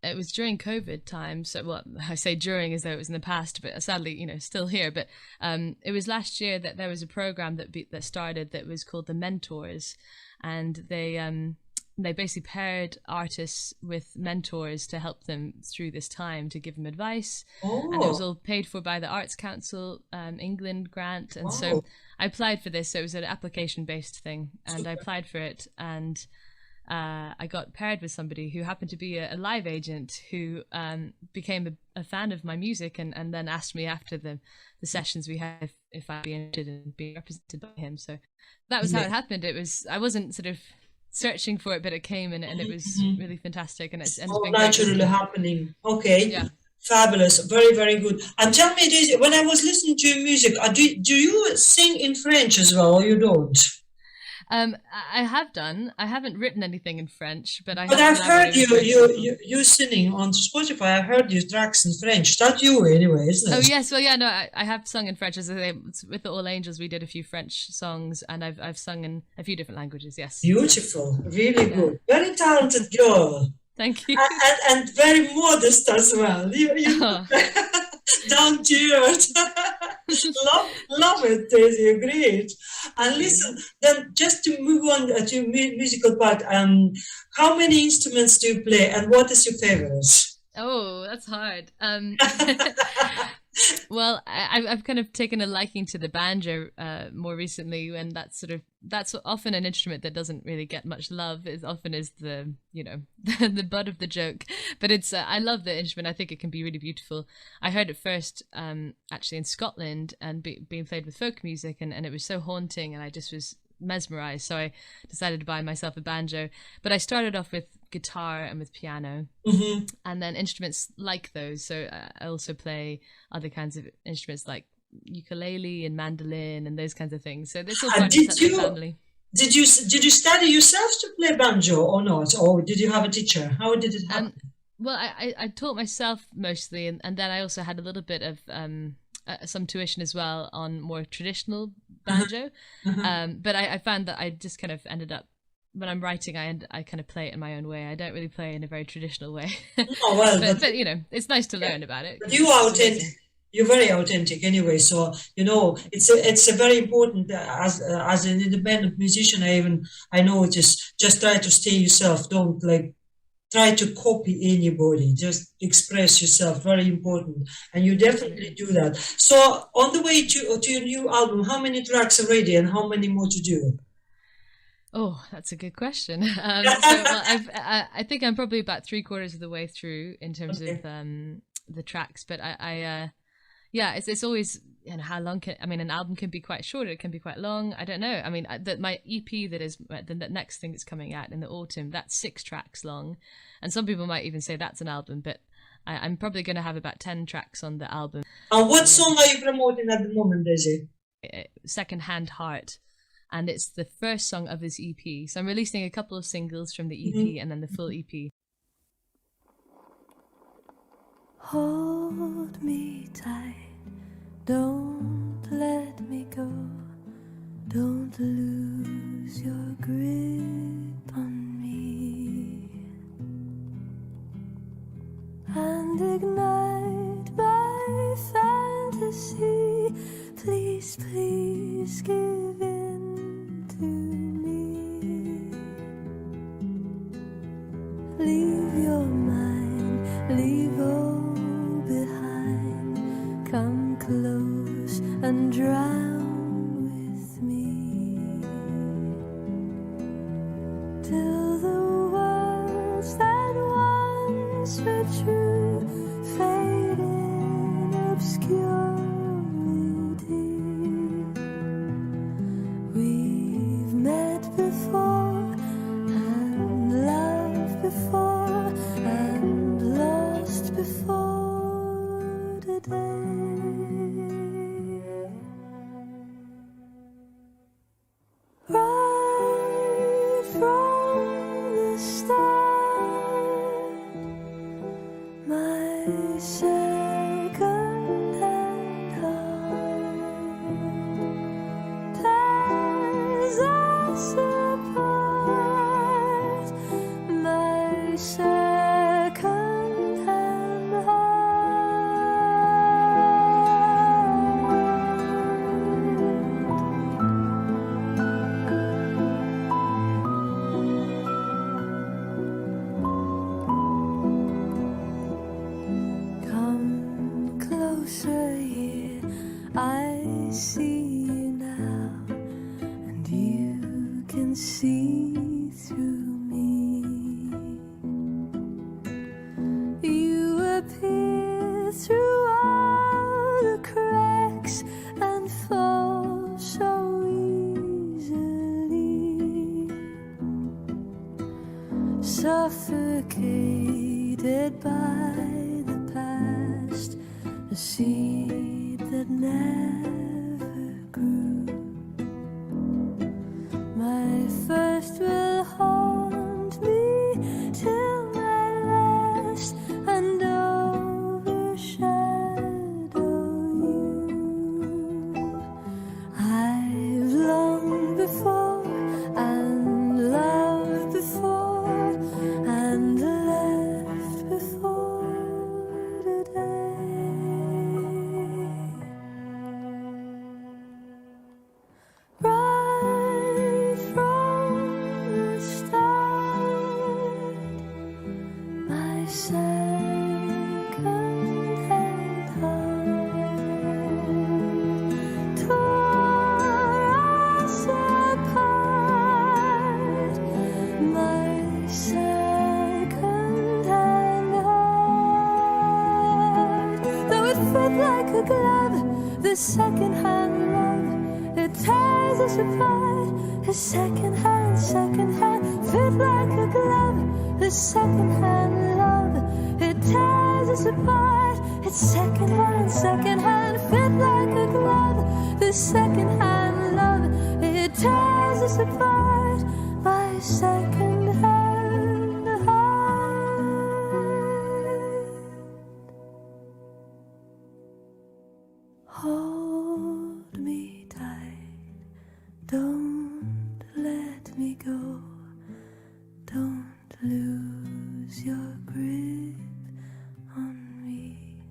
it was during COVID time. So, I say during as though it was in the past, but sadly, still here. But it was last year that there was a program that started that was called the Mentors, and they basically paired artists with mentors to help them through this time, to give them advice. Oh. And it was all paid for by the Arts Council England grant. And so I applied for this. So it was an application-based thing, and I applied for it, and I got paired with somebody who happened to be a live agent who became a fan of my music, and then asked me after the sessions we had if I'd be interested in being represented by him. So that was how it happened. I wasn't sort of searching for it, but it came, and it was really fantastic, and it's been naturally happening. Okay. Yeah. Fabulous, very, very good. And tell me this: when I was listening to your music, do you sing in French as well, or you don't? I have done. I haven't written anything in French, but I've heard you singing on Spotify. I heard your tracks in French. That's you anyway, isn't it? Oh yes, well yeah, no, I have sung in French. As I say, with the All Angels, we did a few French songs, and I've sung in a few different languages. Yes. Beautiful, really good, very talented girl. Thank you. And very modest as well. You down to earth. love it, Daisy. You're great. And listen, then just to move on to musical part, how many instruments do you play, and what is your favorite? Oh, that's hard. Well, I've kind of taken a liking to the banjo more recently, and that's often an instrument that doesn't really get much love. It often is the the butt of the joke, but it's I love the instrument. I think it can be really beautiful. I heard it first actually in Scotland and being played with folk music, and it was so haunting, and I just was mesmerized. So I decided to buy myself a banjo, but I started off with guitar and with piano, and then instruments like those. So I also play other kinds of instruments like ukulele and mandolin and those kinds of things. So this all part of the family. Did you study yourself to play banjo or not, or did you have a teacher? How did it happen? Well, I taught myself mostly, and then I also had a little bit of some tuition as well on more traditional banjo. But I found that I just kind of ended up, when I'm writing, I kind of play it in my own way. I don't really play in a very traditional way. Oh, well, but it's nice to learn about it. But you are authentic. You're very authentic anyway. So it's a very important as an independent musician. I know just try to stay yourself. Don't try to copy anybody. Just express yourself. Very important, and you definitely do that. So on the way to your new album, how many tracks are ready, and how many more to do? Oh, that's a good question. I think I'm probably about 3/4 of the way through in terms of the tracks, but it's always and how long can, I mean, an album can be quite short, it can be quite long. I don't know. I mean, my EP that is the next thing that's coming out in the autumn, that's 6 tracks long. And some people might even say that's an album, but I'm probably going to have about 10 tracks on the album. And what song are you promoting at the moment, Daisy? Secondhand Heart. And it's the first song of this EP. So I'm releasing a couple of singles from the EP and then the full EP. Hold me tight, don't let me go, don't lose your grip on me, and ignite my fantasy, please, please give in to me, leave your mind, leave all behind, come close and drown with me, till the words that once were true fade in obscurity. We've met before and loved before and lost before today. Right from the start, my second-hand heart tears us apart, my second-hand come closer here, I see you now, and you can see through me. You appear through all the cracks and fall so easily, suffocated by the past, a seed that never grew. My first will haunt me till my last and overshadow you. I've longed before and loved before and left before today. Right from the start, my second-hand heart tore us apart, my second-hand heart. Though it fit like a glove, the second-hand love, it tears us apart. A second-hand fit like a glove. The second-hand love, it tears us apart. It's second-hand fit like a glove. The second-hand love, it tears us apart. My second-hand heart. Hold me tight, don't let me go, don't lose your grip on me,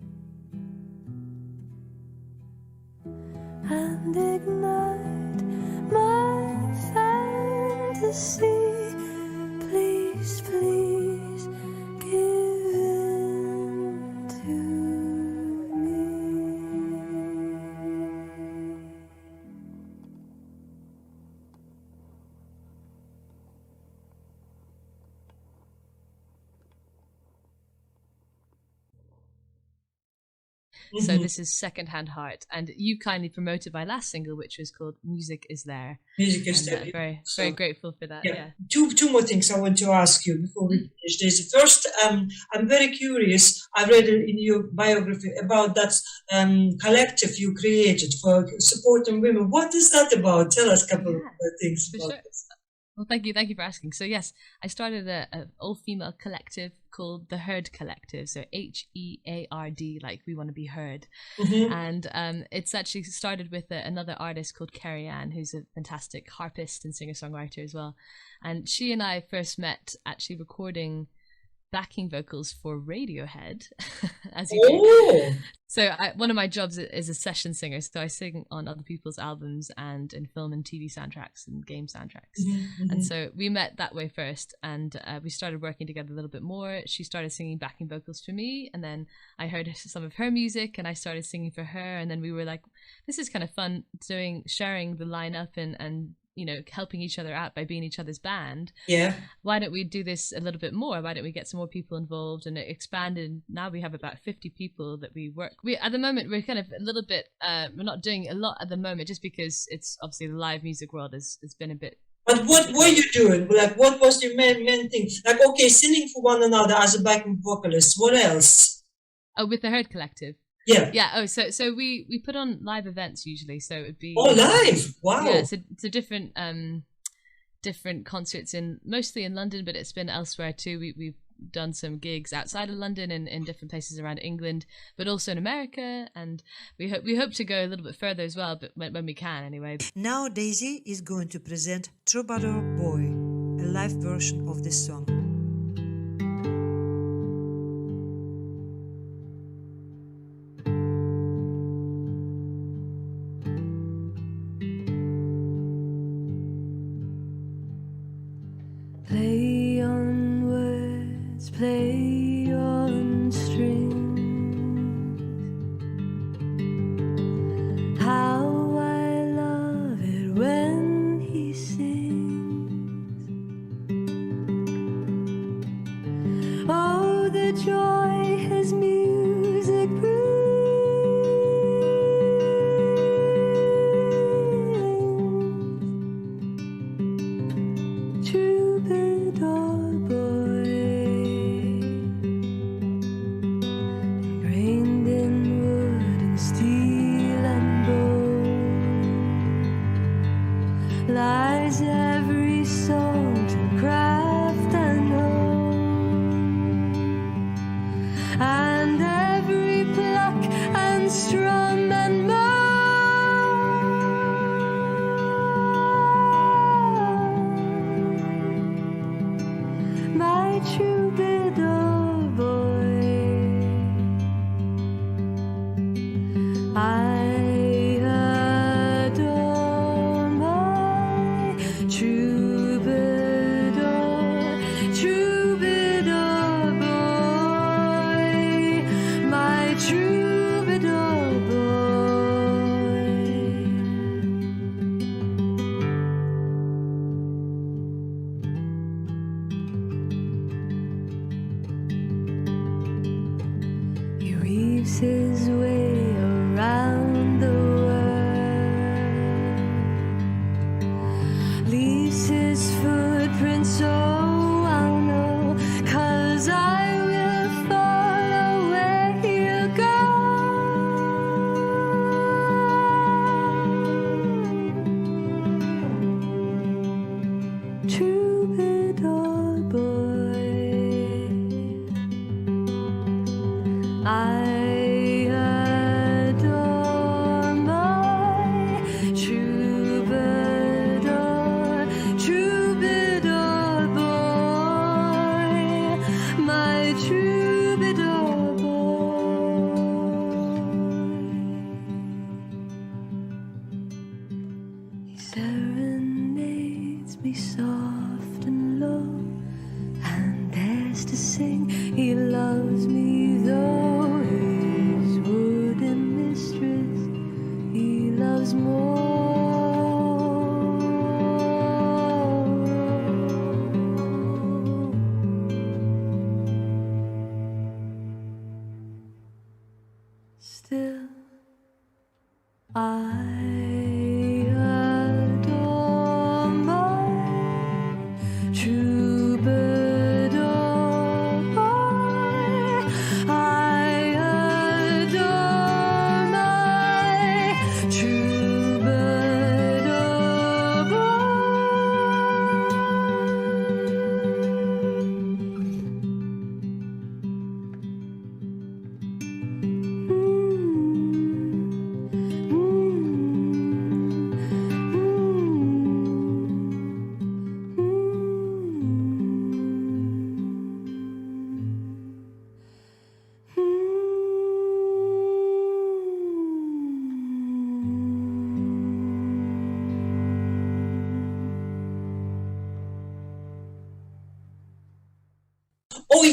and ignite my fantasy, please, please give in to me. So this is Secondhand Heart, and you kindly promoted my last single, which was called Music Is There. Music is And, there. very grateful for that. Yeah. Two more things I want to ask you before we finish this. First, I'm very curious. I read in your biography about that collective you created for supporting women. What is that about? Tell us a couple of things about this. Well, thank you for asking. So yes, I started an all-female collective called the Heard Collective. So HEARD, like we want to be heard. And it's actually started with another artist called Carrie Ann, who's a fantastic harpist and singer-songwriter as well. And she and I first met actually recording backing vocals for Radiohead, as you do. So one of my jobs is a session singer, so I sing on other people's albums and in film and TV soundtracks and game soundtracks. And so we met that way first, and we started working together a little bit more. She started singing backing vocals for me, and then I heard some of her music and I started singing for her, and then we were like, this is kind of fun sharing the lineup and you know, helping each other out by being each other's band. Yeah. Why don't we do this a little bit more? Why don't we get some more people involved? And it expanded. Now we have about 50 people that we work. At the moment, we're kind of a little bit, we're not doing a lot at the moment just because it's obviously the live music world has been a bit. But what were you doing? Like, what was your main thing? Like, okay, singing for one another as a backing vocalist. What else? Oh, with the Heard Collective. Yeah. Yeah. Oh, so we put on live events usually. So it would be live. Wow. Yeah. So different concerts mostly in London, but it's been elsewhere too. We've done some gigs outside of London and in different places around England, but also in America, and we hope to go a little bit further as well, but when we can anyway. Now Daisy is going to present Troubadour Boy, a live version of this song. Play on words, play on strings. How I love it when he sings.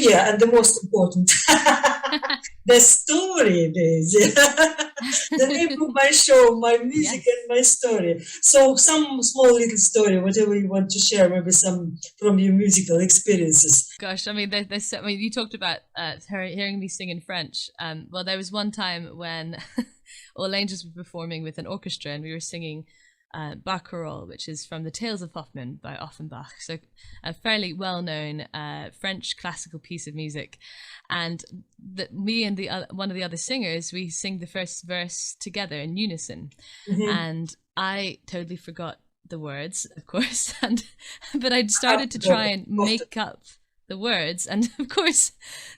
yeah, and the most important, the story, Daisy. The name of my show, my music and my story. So some small little story, whatever you want to share, maybe some from your musical experiences. Gosh, I mean, you talked about hearing me sing in French. Well, there was one time when All Angels were performing with an orchestra, and we were singing Baccarat, which is from the Tales of Hoffmann by Offenbach. So a fairly well-known French classical piece of music. And me and one of the other singers, we sing the first verse together in unison. Mm-hmm. And I totally forgot the words, of course, but I'd started to try and make up the words, and of course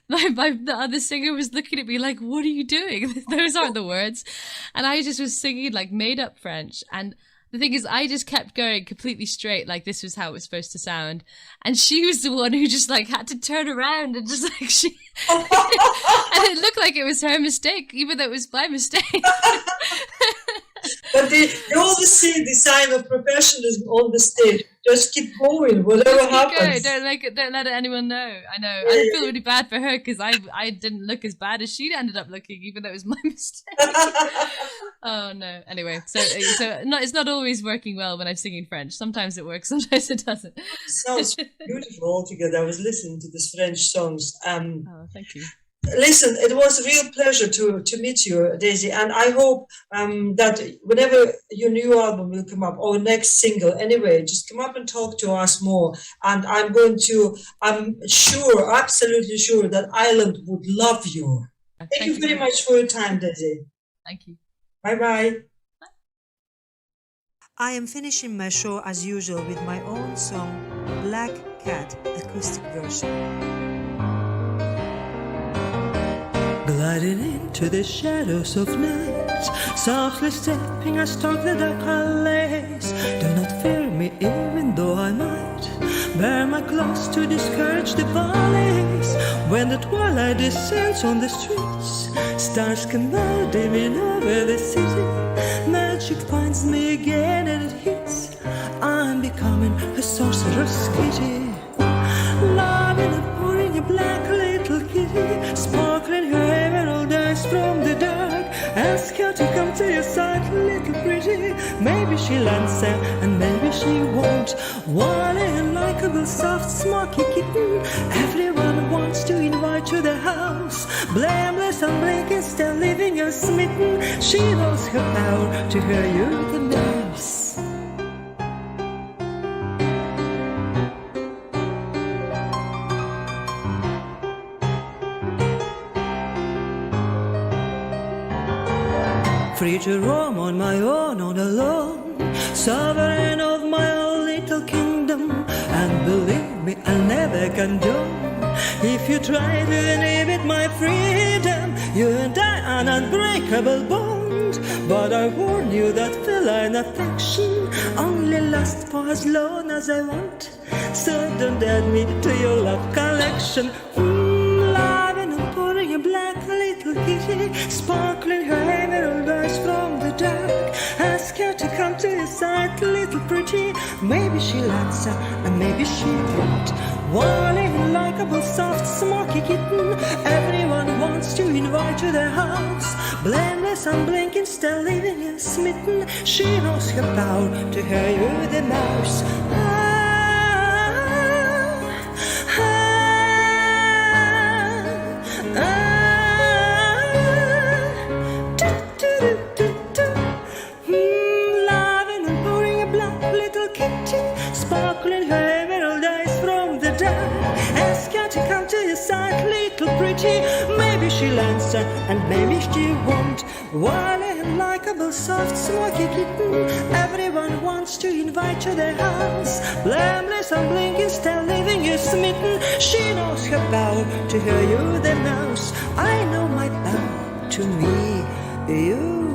the other singer was looking at me like, what are you doing? Those aren't the words. And I just was singing like made up French, and the thing is, I just kept going completely straight, like this was how it was supposed to sound. And she was the one who just like had to turn around and just like and it looked like it was her mistake, even though it was my mistake. But they always see the sign of professionalism on the stage. Just keep going, whatever happens. Don't let anyone know. I know. I feel really bad for her because I didn't look as bad as she ended up looking, even though it was my mistake. Oh no. Anyway, so it's not always working well when I'm singing French. Sometimes it works, sometimes it doesn't. It sounds beautiful altogether. I was listening to these French songs. Oh, thank you. Listen, it was a real pleasure to meet you, Daisy, and I hope that whenever your new album will come up, or next single, anyway, just come up and talk to us more. And I'm sure, absolutely sure, that Ireland would love you. Thank you very much for your time, Daisy. Thank you. Bye-bye. I am finishing my show as usual with my own song, Black Cat, acoustic version. Gliding into the shadows of night, softly stepping, I stalk the dark alleys. Do not fear me, even though I might bare my claws to discourage the volleys. When the twilight descends on the streets, stars come out dimming over the city. Magic finds me again and it hits. I'm becoming a sorcerer's kitty, loving and pouring a black little kitty, sparkling her emerald eyes from the dark. Ask her to come to your side, little pretty. Maybe she'll answer and maybe she won't. What a likable, soft, smoky kitten. Everyone wants to invite to the house. Blameless and blinking, still living and smitten. She knows her power to hear you the mouse. Free to roam on my own, on alone, sovereign of my own little kingdom. And believe me, I'll never condone if you try to inhibit my freedom. You and I are an unbreakable bond, but I warn you that feline affection only lasts for as long as I want. So don't add me to your love collection. Loving and pouring a black little kitty, sparkling her emerald eyes from the dark. Ask her to come to your side, little pretty. Maybe she'll answer and maybe she won't. Warning, likable, soft, smoky kitten. Everyone wants to invite to their house. Blameless and blinking, still living and smitten. She knows her power to hear you the mouse. Loving and pouring a black little kitty, sparkling her emerald eyes from the dark. Ask her to come to your side, little pretty. Maybe she'll answer and maybe she won't. Wily and likable, soft, smoky kitten. Everyone wants to invite to their house. Blameless and blinking, still living you smitten. She knows her power to hear you the mouse. I know my power to me, you